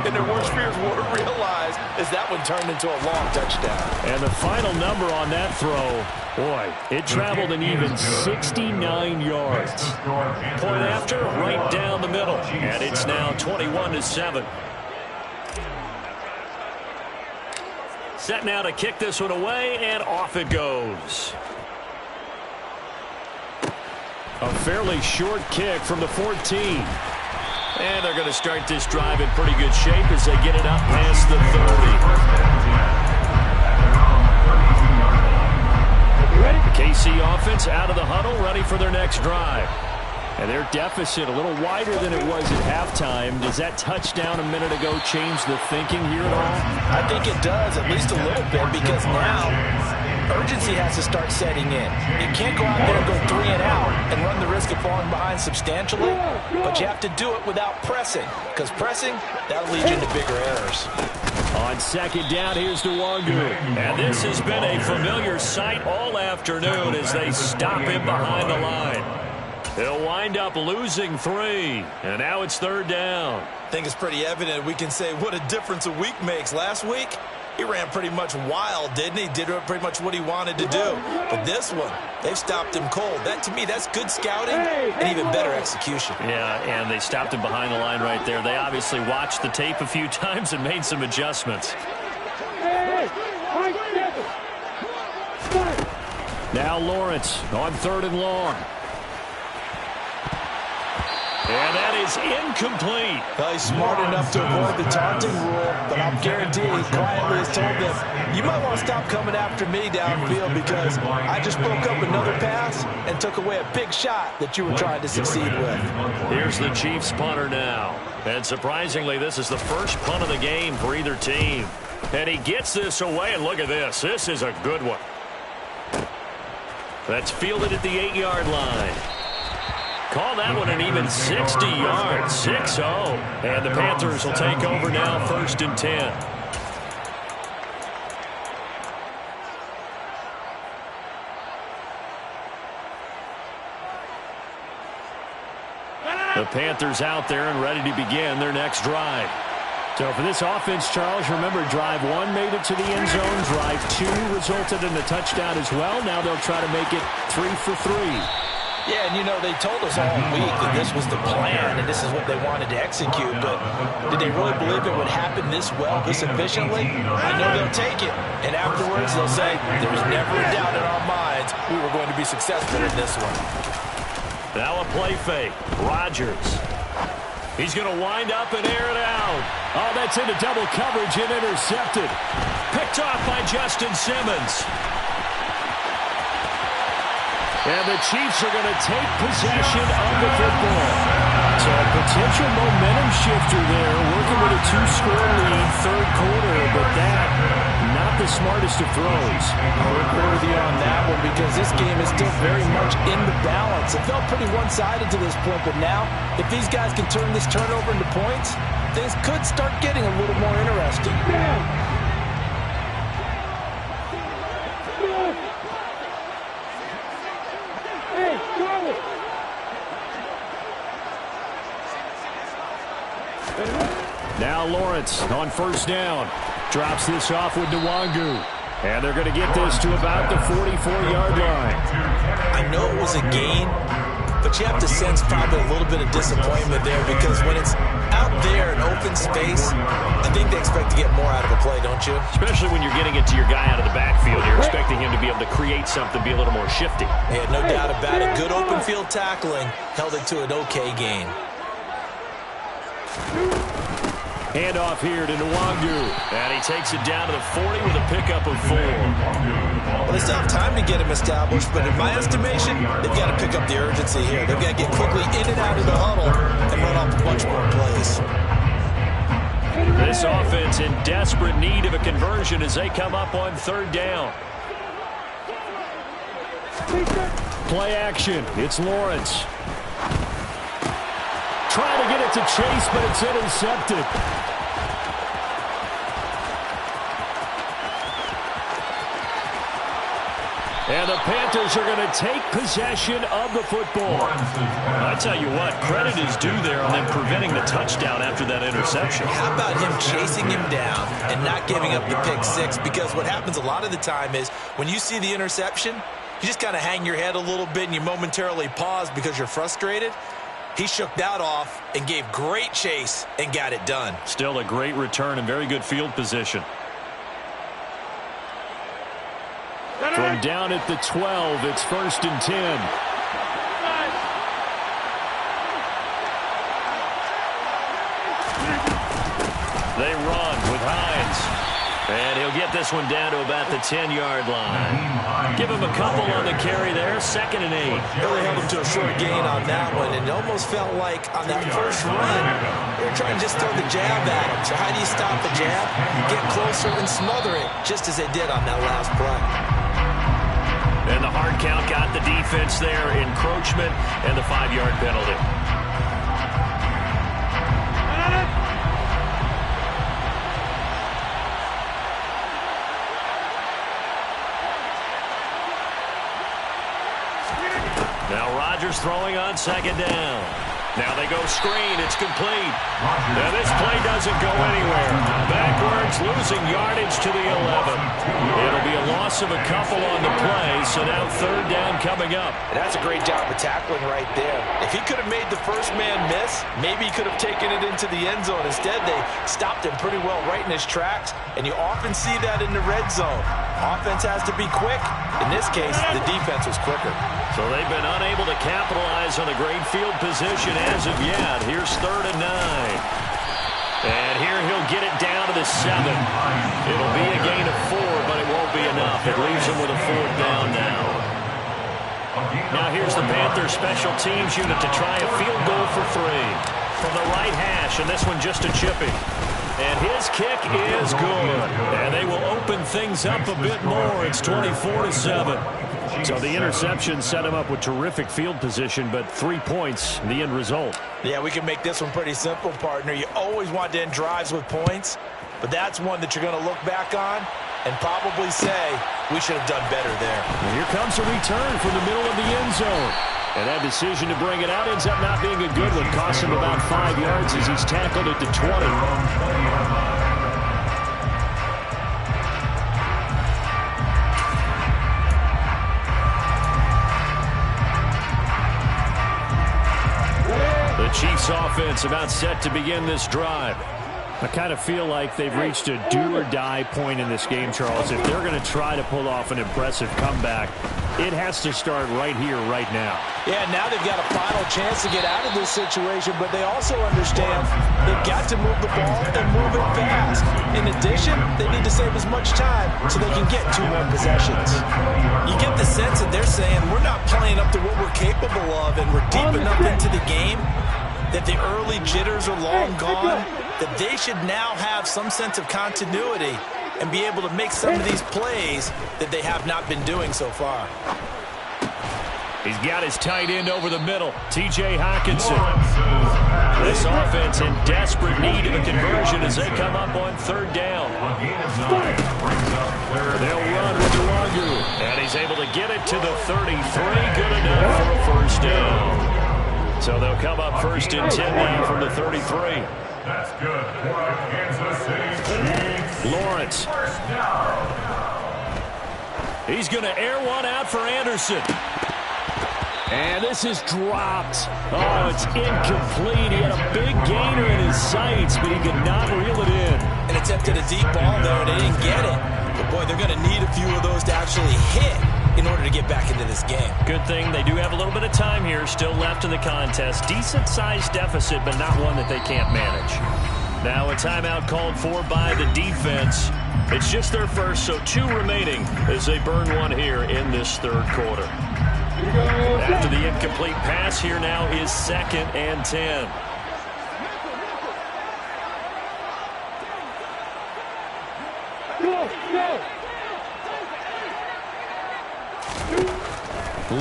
And their worst fears were realized as that one turned into a long touchdown. And the final number on that throw, boy, it traveled an even 69 yards. Point after, right down the middle. And it's now 21-7. Set now to kick this one away, and off it goes. A fairly short kick from the 14. And they're going to start this drive in pretty good shape as they get it up past the 30. The KC offense out of the huddle, ready for their next drive. And their deficit a little wider than it was at halftime. Does that touchdown a minute ago change the thinking here at all? I think it does, at least a little bit, because now urgency has to start setting in. You can't go out there and go 3 and out and run the risk of falling behind substantially, but you have to do it without pressing, because pressing, that'll lead you into bigger errors. On second down, here's Nwangu. And this has been a familiar sight all afternoon as they stop him behind the line. He'll wind up losing 3, and now it's third down. I think it's pretty evident we can say what a difference a week makes. Last week, He ran pretty much wild, didn't he? Did pretty much what he wanted to do. But this one, they've stopped him cold. That, to me, that's good scouting and even better execution. Yeah, and they stopped him behind the line right there. They obviously watched the tape a few times and made some adjustments. Now Lawrence on 3rd and long. And that is incomplete. Well, he's smart enough to avoid the taunting rule, but I'm guaranteeing he quietly has told them, you might want to stop coming after me downfield because I just broke up another pass and took away a big shot that you were trying to succeed with. Here's the Chiefs punter now. And surprisingly, this is the first punt of the game for either team. And he gets this away, and look at this. This is a good one. That's fielded at the 8-yard line. Call that one an even 60 yards, 6-0. And the Panthers will take over now, 1st and 10. The Panthers out there and ready to begin their next drive. So for this offense, Charles, remember drive 1 made it to the end zone. Drive 2 resulted in a touchdown as well. Now they'll try to make it 3 for 3. Yeah, and you know, they told us all week that this was the plan and this is what they wanted to execute, but did they really believe it would happen this well, this efficiently? I know they'll take it, and afterwards they'll say, there was never a doubt in our minds we were going to be successful in this one. Now a play fake. Rodgers. He's going to wind up and air it out. Oh, that's into double coverage and intercepted. Picked off by Justin Simmons. And the Chiefs are going to take possession of the football. So a potential momentum shifter there, working with a 2-score lead, 3rd quarter, but that, not the smartest of throws. I'll agree with you on that one because this game is still very much in the balance. It felt pretty one-sided to this point, but now, if these guys can turn this turnover into points, things could start getting a little more interesting. Now Lawrence on 1st down. Drops this off with Nwangu. And they're going to get this to about the 44-yard line. I know it was a gain, but you have to sense probably a little bit of disappointment there because when it's out there in open space, I think they expect to get more out of a play, don't you? Especially when you're getting it to your guy out of the backfield. You're expecting him to be able to create something, be a little more shifty. Yeah, no doubt about it. Good open field tackling held it to an okay gain. Handoff here to Nwangu. And he takes it down to the 40 with a pickup of 4. Well, they still have time to get him established, but in my estimation, they've got to pick up the urgency here. They've got to get quickly in and out of the huddle and run off a bunch more plays. This offense in desperate need of a conversion as they come up on 3rd down. Play action. It's Lawrence. Trying to get it to Chase, but it's intercepted. And the Panthers are going to take possession of the football. I tell you what, credit is due there on them preventing the touchdown after that interception. How about him chasing him down and not giving up the pick 6? Because what happens a lot of the time is when you see the interception, you just kind of hang your head a little bit and you momentarily pause because you're frustrated. He shook that off and gave great chase and got it done. Still a great return and very good field position. From down at the 12, it's 1st and 10. They run with Hines. And he'll get this one down to about the 10-yard line. Give him a couple on the carry there, 2nd and 8. Really held him to a short gain on that one, and it almost felt like on that first run, they were trying to just throw the jab at him. So how do you stop the jab? Get closer and smother it, just as they did on that last play. And the hard count got the defense there, encroachment, and the 5-yard penalty. Now Rodgers throwing on 2nd down. Now they go screen. It's complete. Now this play doesn't go anywhere. Backwards, losing yardage to the 11. It'll be a loss of a couple on the play, so now third down coming up. That's a great job of tackling right there. If he could have made the first man miss, maybe he could have taken it into the end zone. Instead, they stopped him pretty well right in his tracks, and you often see that in the red zone. Offense has to be quick. In this case, the defense was quicker. So they've been unable to capitalize on a great field position as of yet. Here's 3rd and 9. And here he'll get it down to the 7. It'll be a gain of 4, but it won't be enough. It leaves him with a 4th down now. Now here's the Panthers special teams unit to try a field goal for 3. From the right hash, and this one just a chipping. And his kick is good. And they will open things up a bit more. It's 24-7. So the interception set him up with terrific field position, but 3 points, the end result. Yeah, we can make this one pretty simple, partner. You always want to end drives with points, but that's one that you're going to look back on and probably say, we should have done better there. And here comes a return from the middle of the end zone. And that decision to bring it out ends up not being a good one. Cost him about 5 yards as he's tackled at the 20. The Chiefs offense about set to begin this drive. I kind of feel like they've reached a do-or-die point in this game, Charles. If they're going to try to pull off an impressive comeback, it has to start right here, right now. Yeah, now they've got a final chance to get out of this situation, but they also understand they've got to move the ball and move it fast. In addition, they need to save as much time so they can get 2 more possessions. You get the sense that they're saying, we're not playing up to what we're capable of, and we're deep enough into the game that the early jitters are long gone, that they should now have some sense of continuity and be able to make some of these plays that they have not been doing so far. He's got his tight end over the middle, T.J. Hockenson. This offense in desperate need of a conversion as they come up on 3rd down. They'll run with Lugu, and he's able to get it to the 33. Good enough for a 1st down. So they'll come up 1st and 10 now from the 33. That's good for Kansas City. Lawrence. He's going to air one out for Anderson. And this is dropped. Oh, it's incomplete. He had a big gainer in his sights, but he could not reel it in. And attempted a deep ball there, and they didn't get it. But, boy, they're going to need a few of those to actually hit in order to get back into this game. Good thing they do have a little bit of time here still left in the contest. Decent-sized deficit, but not one that they can't manage. Now a timeout called for by the defense. It's just their first, so 2 remaining as they burn one here in this 3rd quarter. After the incomplete pass, here now is 2nd and 10.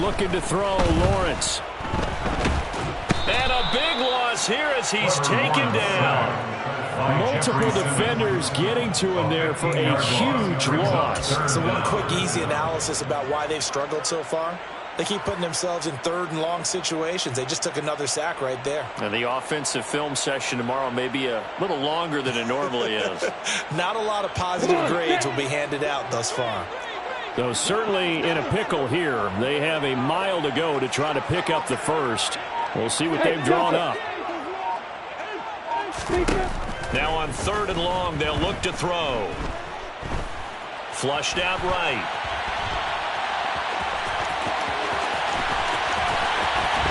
Looking to throw, Lawrence. And a big loss here as he's taken down. Multiple defenders getting to him there for a huge loss. So one quick, easy analysis about why they've struggled so far. They keep putting themselves in 3rd and long situations. They just took another sack right there. And the offensive film session tomorrow may be a little longer than it normally is. Not a lot of positive grades will be handed out thus far. Though certainly in a pickle here. They have a mile to go to try to pick up the 1st. We'll see what they've drawn up. Now on 3rd and long, they'll look to throw. Flushed out right.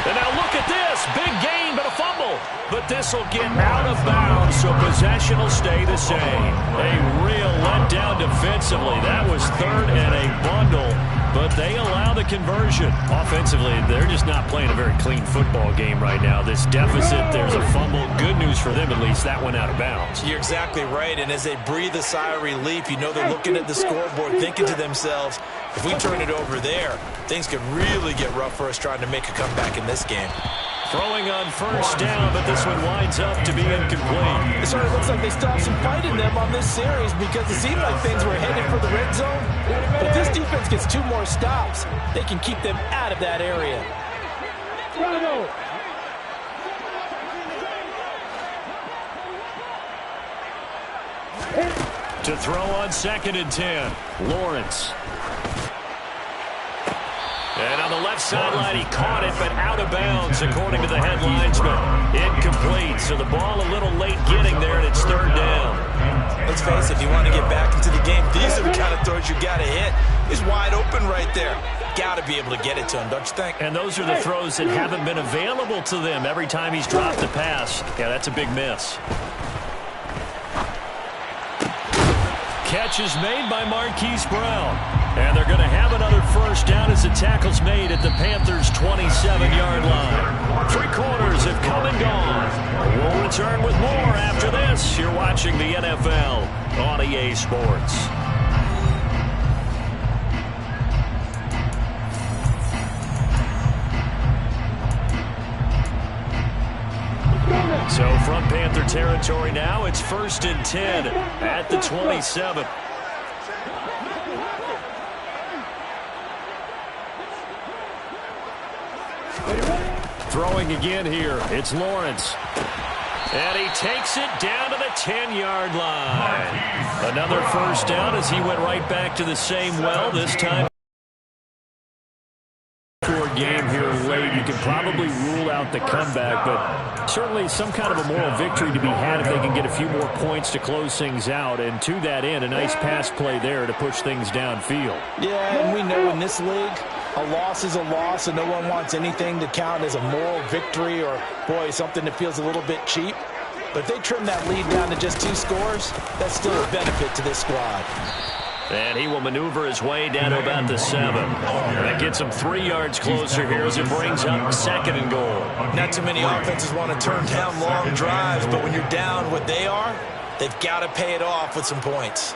And now look at this. Big gain, but a fumble. But this will get out of bounds, so possession will stay the same. A real letdown defensively. That was 3rd and a bundle, but they allow the conversion. Offensively, they're just not playing a very clean football game right now. This deficit, there's a fumble. Good news for them, at least. That went out of bounds. You're exactly right, and as they breathe a sigh of relief, you know they're looking at the scoreboard, thinking to themselves, if we turn it over there, things could really get rough for us trying to make a comeback in this game. Throwing on 1st down, but this one winds up to be incomplete. It sort of looks like they still have some fight in them on this series because it seemed like things were headed for the red zone. But if this defense gets 2 more stops, they can keep them out of that area. To throw on 2nd and 10. Lawrence. And on the left sideline, he caught it, but out of bounds, according to the head linesman. Incomplete, so the ball a little late getting there, and it's 3rd down. Let's face it, if you want to get back into the game, these are the kind of throws you got to hit. He's wide open right there. Got to be able to get it to him, don't you think? And those are the throws that haven't been available to them every time he's dropped the pass. Yeah, that's a big miss. Catch is made by Marquise Brown. And they're going to have another 1st down as the tackle's made at the Panthers' 27-yard line. 3 quarters have come and gone. We'll return with more after this. You're watching the NFL on EA Sports. So from Panther territory now, it's 1st and 10 at the 27. Throwing again here, it's Lawrence. And he takes it down to the 10-yard line. Another 1st down as he went right back to the same well, this time. Game here late, you can probably rule out the comeback, but certainly some kind of a moral victory to be had if they can get a few more points to close things out. And to that end, a nice pass play there to push things downfield. Yeah, and we know in this league, a loss is a loss, and no one wants anything to count as a moral victory or, boy, something that feels a little bit cheap. But if they trim that lead down to just 2 scores, that's still a benefit to this squad. And he will maneuver his way down to about the 7. That gets him 3 yards closer here as it brings up 2nd and goal. Not too many offenses want to turn down long drives, but when you're down what they are, they've got to pay it off with some points.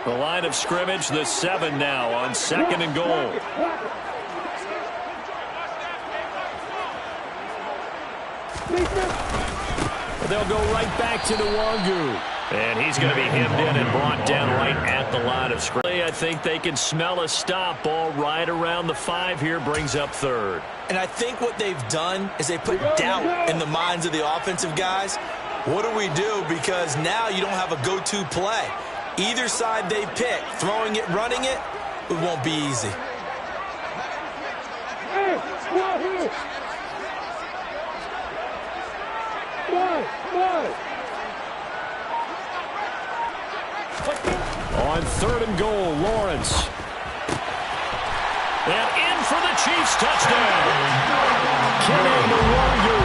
The line of scrimmage, the 7 now on 2nd and goal. They'll go right back to Nwangu. And he's going to be hemmed in and brought down right at the line of scrimmage. I think they can smell a stop. Ball right around the 5 here, brings up 3rd. And I think what they've done is they put doubt in the minds of the offensive guys. What do we do? Because now you don't have a go-to play. Either side they pick, throwing it, running it, it won't be easy. On 3rd and goal, Lawrence. And in for the Chiefs touchdown. Kenny Nwangu.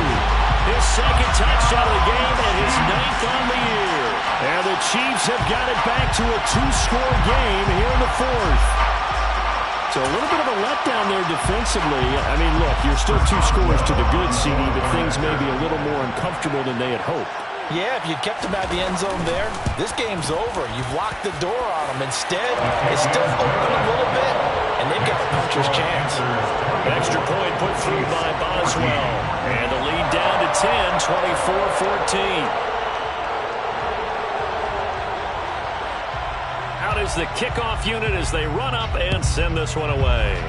His 2nd touchdown of the game and his 9th on the year. And the Chiefs have got it back to a 2-score game here in the 4th. So a little bit of a letdown there defensively. I mean, look, you're still 2 scores to the good, CD, but things may be a little more uncomfortable than they had hoped. Yeah, if you kept them out of the end zone there, this game's over. You've locked the door on them. Instead, it's still open a little bit, and they've got a puncher's chance. Extra point put through by Boswell. And the lead down to 10, 24-14. Out is the kickoff unit as they run up and send this one away.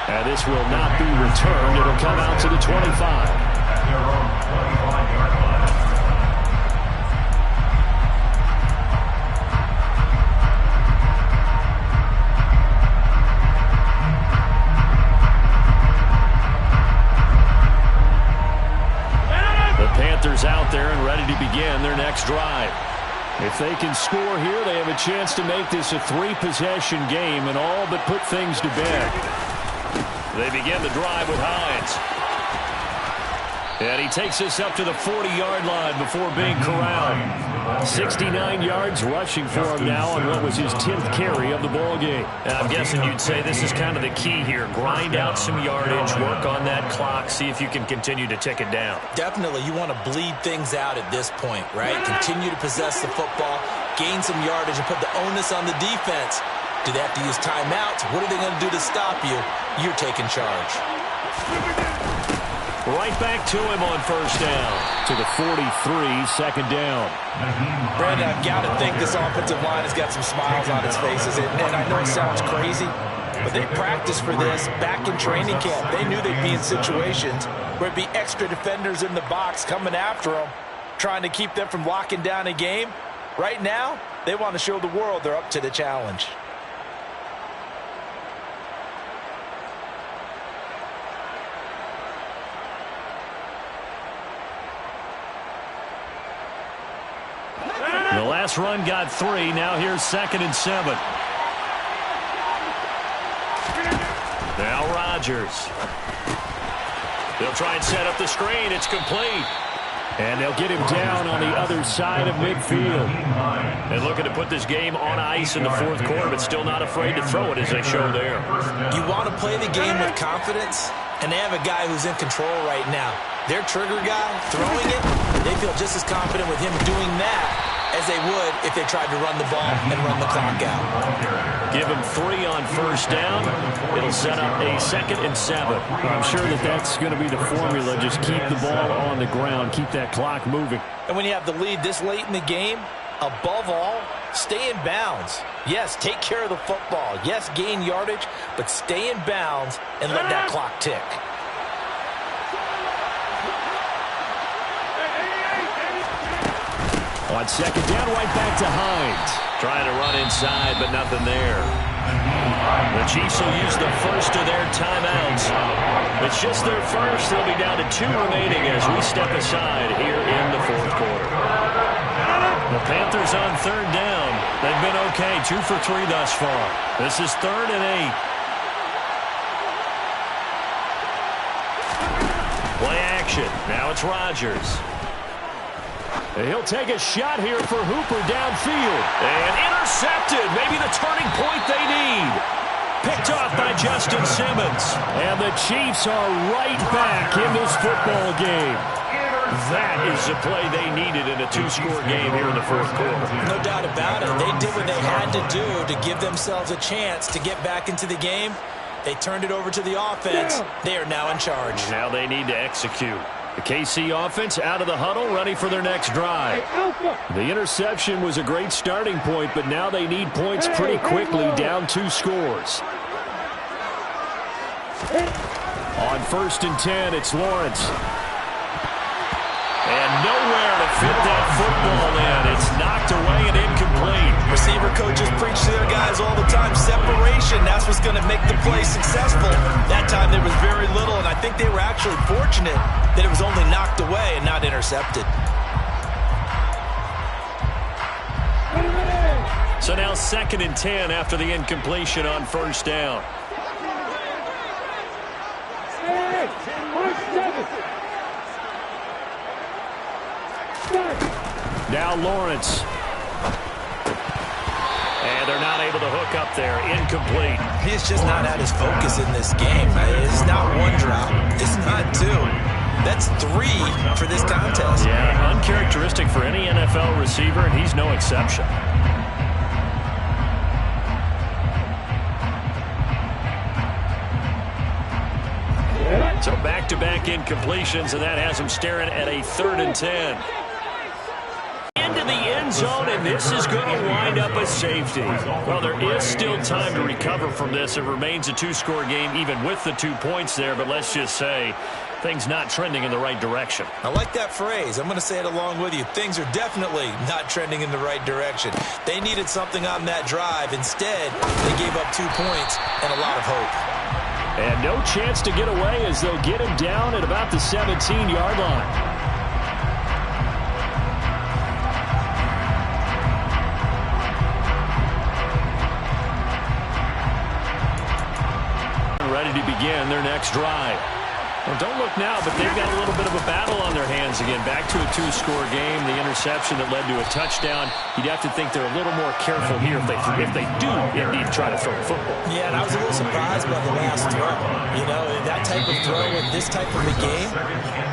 And this will not be returned. It'll come out to the 25. At their own 25-yard line. The Panthers out there and ready to begin their next drive. If they can score here, they have a chance to make this a 3-possession game and all but put things to bed. They begin the drive with Hines. And he takes us up to the 40-yard line before being corralled. 69 yards rushing for him now on what was his 10th carry of the ball game. And I'm guessing you'd say this is kind of the key here. Grind out some yardage, work on that clock, see if you can continue to tick it down. Definitely, you want to bleed things out at this point, right? Continue to possess the football, gain some yardage, and put the onus on the defense. Do they have to use timeouts? What are they going to do to stop you? You're taking charge. Right back to him on 1st down. To the 43, 2nd down. Brandon, I've got to think this offensive line has got some smiles on its faces. And I know it sounds crazy, But they practiced for this back in training camp. They knew they'd be in situations where it'd be extra defenders in the box coming after them, trying to keep them from locking down a game. Right now, they want to show the world they're up to the challenge. The last run got 3. Now here's 2nd and 7. Now Rodgers. They'll try and set up the screen. It's complete. And they'll get him down on the other side of midfield. And looking to put this game on ice in the 4th quarter, but still not afraid to throw it as they show there. You want to play the game with confidence, and they have a guy who's in control right now. Their trigger guy, throwing it, they feel just as confident with him doing that as they would if they tried to run the ball and run the clock out. Give him 3 on 1st down. It'll set up a 2nd and 7. I'm sure that's going to be the formula. Just keep the ball on the ground. Keep that clock moving. And when you have the lead this late in the game, above all, stay in bounds. Yes, take care of the football. Yes, gain yardage, but stay in bounds and let that clock tick. On 2nd down, right back to Hines. Trying to run inside, but nothing there. The Chiefs will use the first of their timeouts. It's just their first. They'll be down to 2 remaining as we step aside here in the 4th quarter. The Panthers on 3rd down. They've been okay, 2 for 3 thus far. This is 3rd and 8. Play action. Now it's Rodgers. He'll take a shot here for Hooper downfield. And intercepted. Maybe the turning point they need. Picked off by Justin Simmons. And the Chiefs are right back in this football game. That is the play they needed in a 2-score game here in the 4th quarter. No doubt about it. They did what they had to do to give themselves a chance to get back into the game. They turned it over to the offense. They are now in charge. Now they need to execute. The KC offense out of the huddle, ready for their next drive. The interception was a great starting point, but now they need points pretty quickly, down 2 scores. On 1st and 10, it's Lawrence. And nowhere to fit that football in. It's knocked away and incomplete. Receiver coaches preach to their guys all the time. Separation, that's what's going to make the play successful. That time there was very little, and I think they were actually fortunate that it was only knocked away and not intercepted. So now 2nd and 10 after the incompletion on 1st down. Now Lawrence. And they're not able to hook up there. Incomplete. He's just not at his focus in this game. It's not 1 drop. It's not 2. That's 3 for this contest. Yeah, uncharacteristic for any NFL receiver, and he's no exception. So back-to-back incompletions, and that has him staring at a 3rd and 10. Into the end zone, and this is going to wind up a safety. Well, there is still time to recover from this. It remains a 2-score game, even with the 2 points there, but let's just say things not trending in the right direction. I like that phrase. I'm going to say it along with you. Things are definitely not trending in the right direction. They needed something on that drive. Instead, they gave up 2 points and a lot of hope. And no chance to get away as they'll get him down at about the 17-yard line. Ready to begin their next drive. Well, don't look now, but they've got a little bit of a battle on their hands again. Back to a 2-score game. The interception that led to a touchdown. You'd have to think they're a little more careful here if they do indeed try to throw the football. Yeah, and I was a little surprised by the last throw. You know, that type of throw in this type of a game,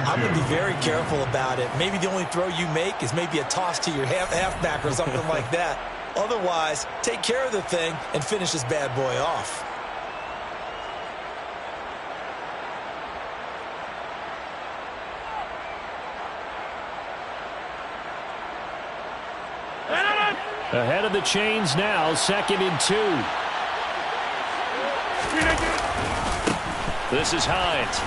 I'm going to be very careful about it. Maybe the only throw you make is maybe a toss to your halfback or something like that. Otherwise, take care of the thing and finish this bad boy off. Ahead of the chains now, 2nd and 2. This is Hines.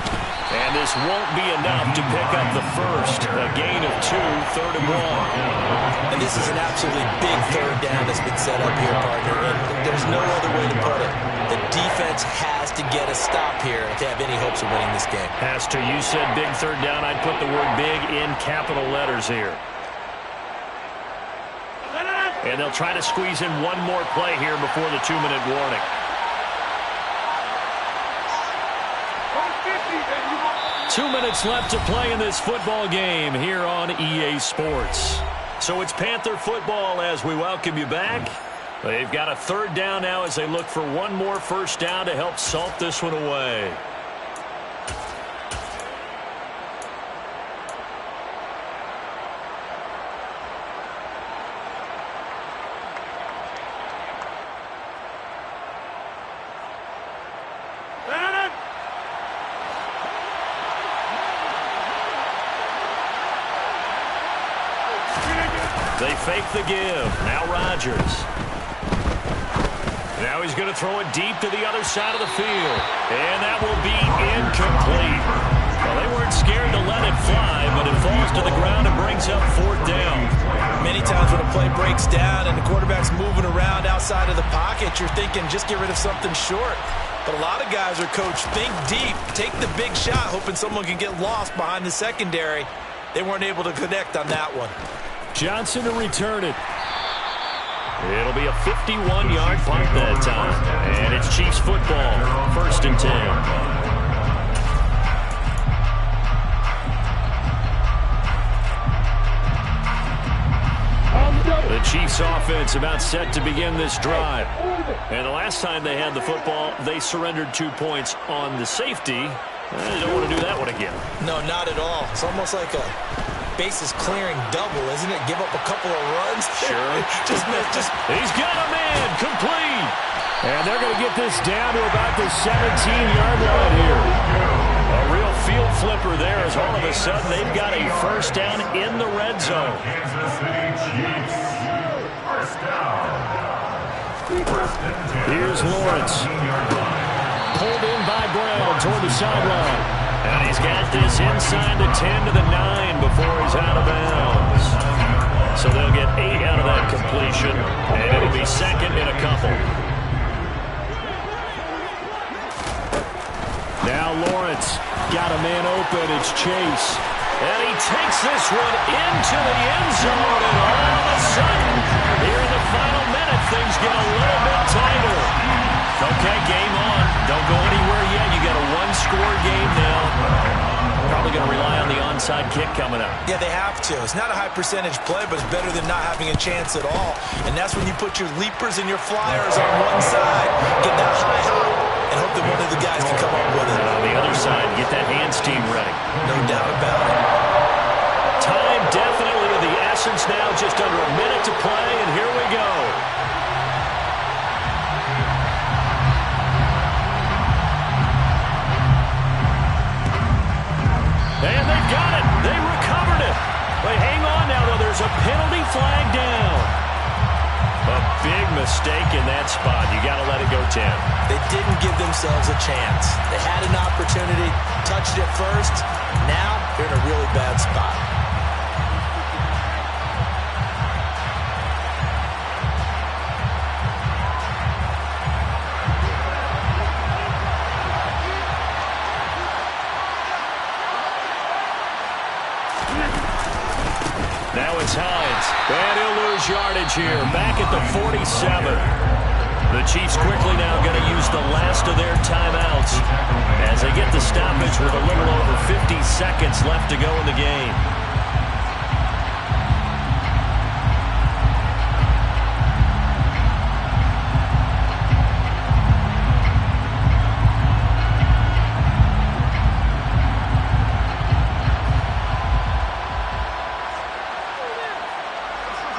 And this won't be enough to pick up the first. A gain of 2, 3rd and 1. And this is an absolutely big third down that's been set up here, partner. And there's no other way to put it. The defense has to get a stop here if they have any hopes of winning this game. Has to. You said big third down. I'd put the word big in capital letters here. And they'll try to squeeze in one more play here before the 2-minute warning. 2 minutes left to play in this football game here on EA Sports. So it's Panther football as we welcome you back. They've got a third down now as they look for one more first down to help salt this one away. They fake the give. Now Rodgers. Now he's going to throw it deep to the other side of the field. And that will be incomplete. Well, they weren't scared to let it fly, but it falls to the ground and brings up 4th down. Many times when a play breaks down and the quarterback's moving around outside of the pocket, you're thinking just get rid of something short. But a lot of guys are coached, think deep, take the big shot, hoping someone can get lost behind the secondary. They weren't able to connect on that one. Johnson to return it. It'll be a 51-yard punt that time. And it's Chiefs football, 1st and 10. The Chiefs offense about set to begin this drive. And the last time they had the football, they surrendered 2 points on the safety. They don't want to do that one again. No, not at all. It's almost like a bases clearing double, isn't it? Give up a couple of runs. Sure. just He's got a man complete. And they're going to get this down to about the 17-yard line here. A real field flipper there as all of a sudden they've got a first down in the red zone. Kansas City Chiefs. First down. Here's Lawrence. Pulled in by Brown toward the sideline. And he's got this inside the 10 to the 9 before he's out of bounds. So they'll get 8 out of that completion, and it'll be 2nd and a couple. Now Lawrence got a man open. It's Chase. And he takes this one into the end zone, and all of a sudden, here in the final minute, things get a little bit tighter. Okay, game on. Don't go anywhere yet. You got a one-score game now. Probably going to rely on the onside kick coming up. Yeah, they have to. It's not a high-percentage play, but it's better than not having a chance at all. And that's when you put your leapers and your flyers on one side, get that high hop, and hope that one of the guys can come up with it. And on the other side, get that hands team ready. No doubt about it. Time definitely of the essence now. Just under a minute to play, and here we go. And they've got it. They recovered it. But hang on now, though. There's a penalty flag down. A big mistake in that spot. You got to let it go, Tim. They didn't give themselves a chance. They had an opportunity, touched it first. Now they're in a really bad spot. Now it's Hines. And he'll lose yardage here. Back at the 47. The Chiefs quickly now going to use the last of their timeouts as they get the stoppage with a little over 50 seconds left to go in the game.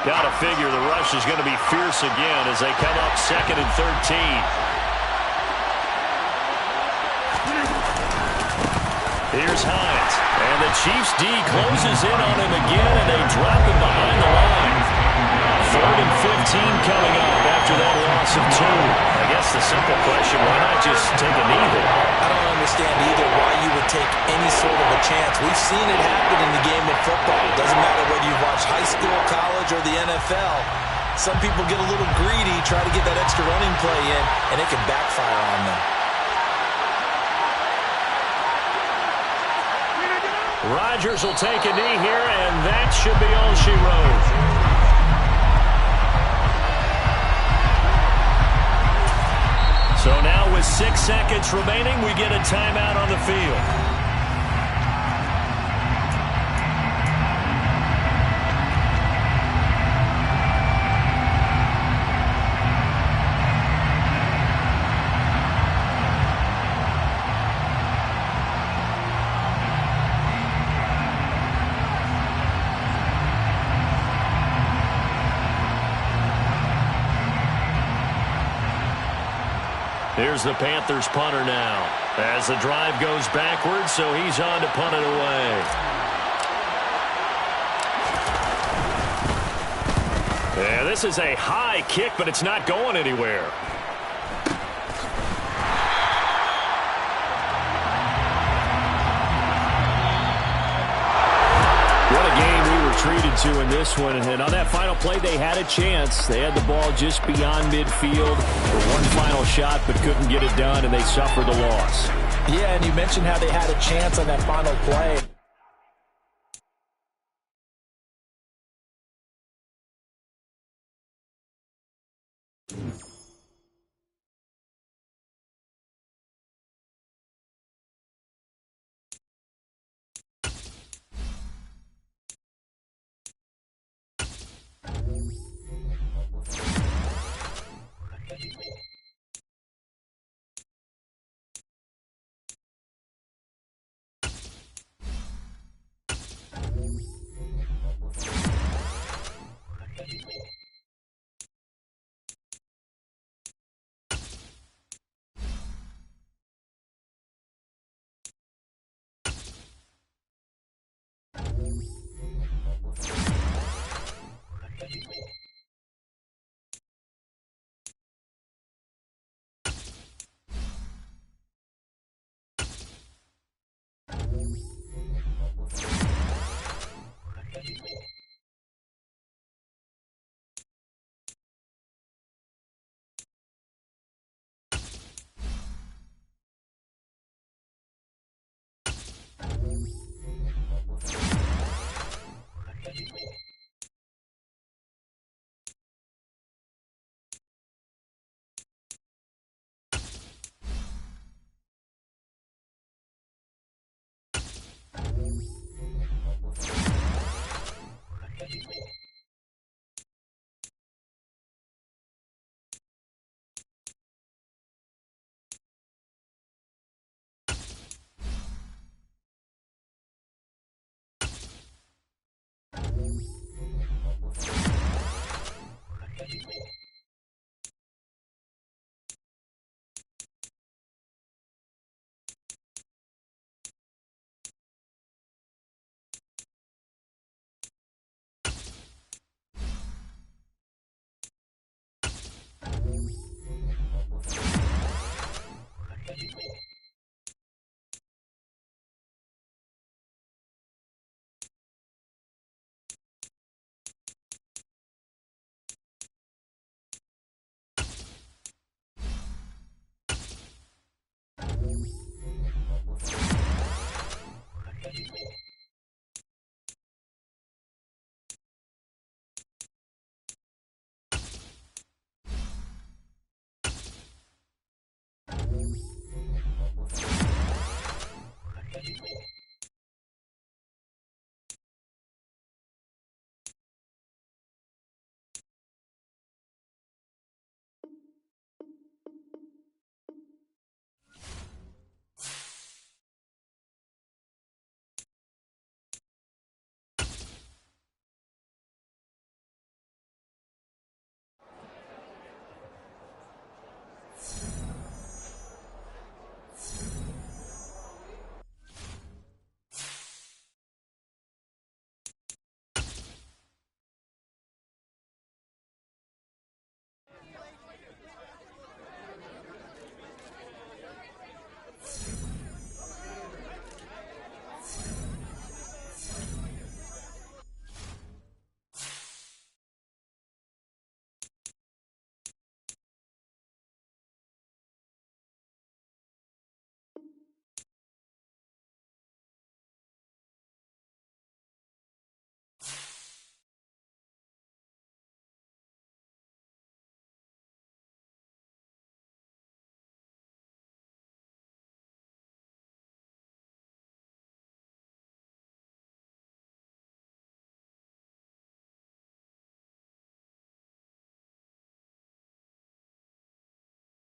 Got to figure the rush is going to be fierce again as they come up 2nd and 13. Here's Hines. And the Chiefs D closes in on him again, and they drop him behind the line. 3rd and 15 coming up after that loss of 2. I guess the simple question, why not just take a knee there? I don't understand either why you would take any sort of a chance. We've seen it happen in the game of football. It doesn't matter whether you watch high school, college, or the NFL. Some people get a little greedy, try to get that extra running play in, and it can backfire on them. Rodgers will take a knee here, and that should be all she wrote. So now with 6 seconds remaining, we get a timeout on the field. Here's the Panthers punter now. As the drive goes backwards, so he's on to punt it away. Yeah, this is a high kick, but it's not going anywhere. What a game we were treated to in this one. And on that final play, they had a chance. They had the ball just beyond midfield for one final shot, but couldn't get it done, and they suffered the loss. Yeah, and you mentioned how they had a chance on that final play.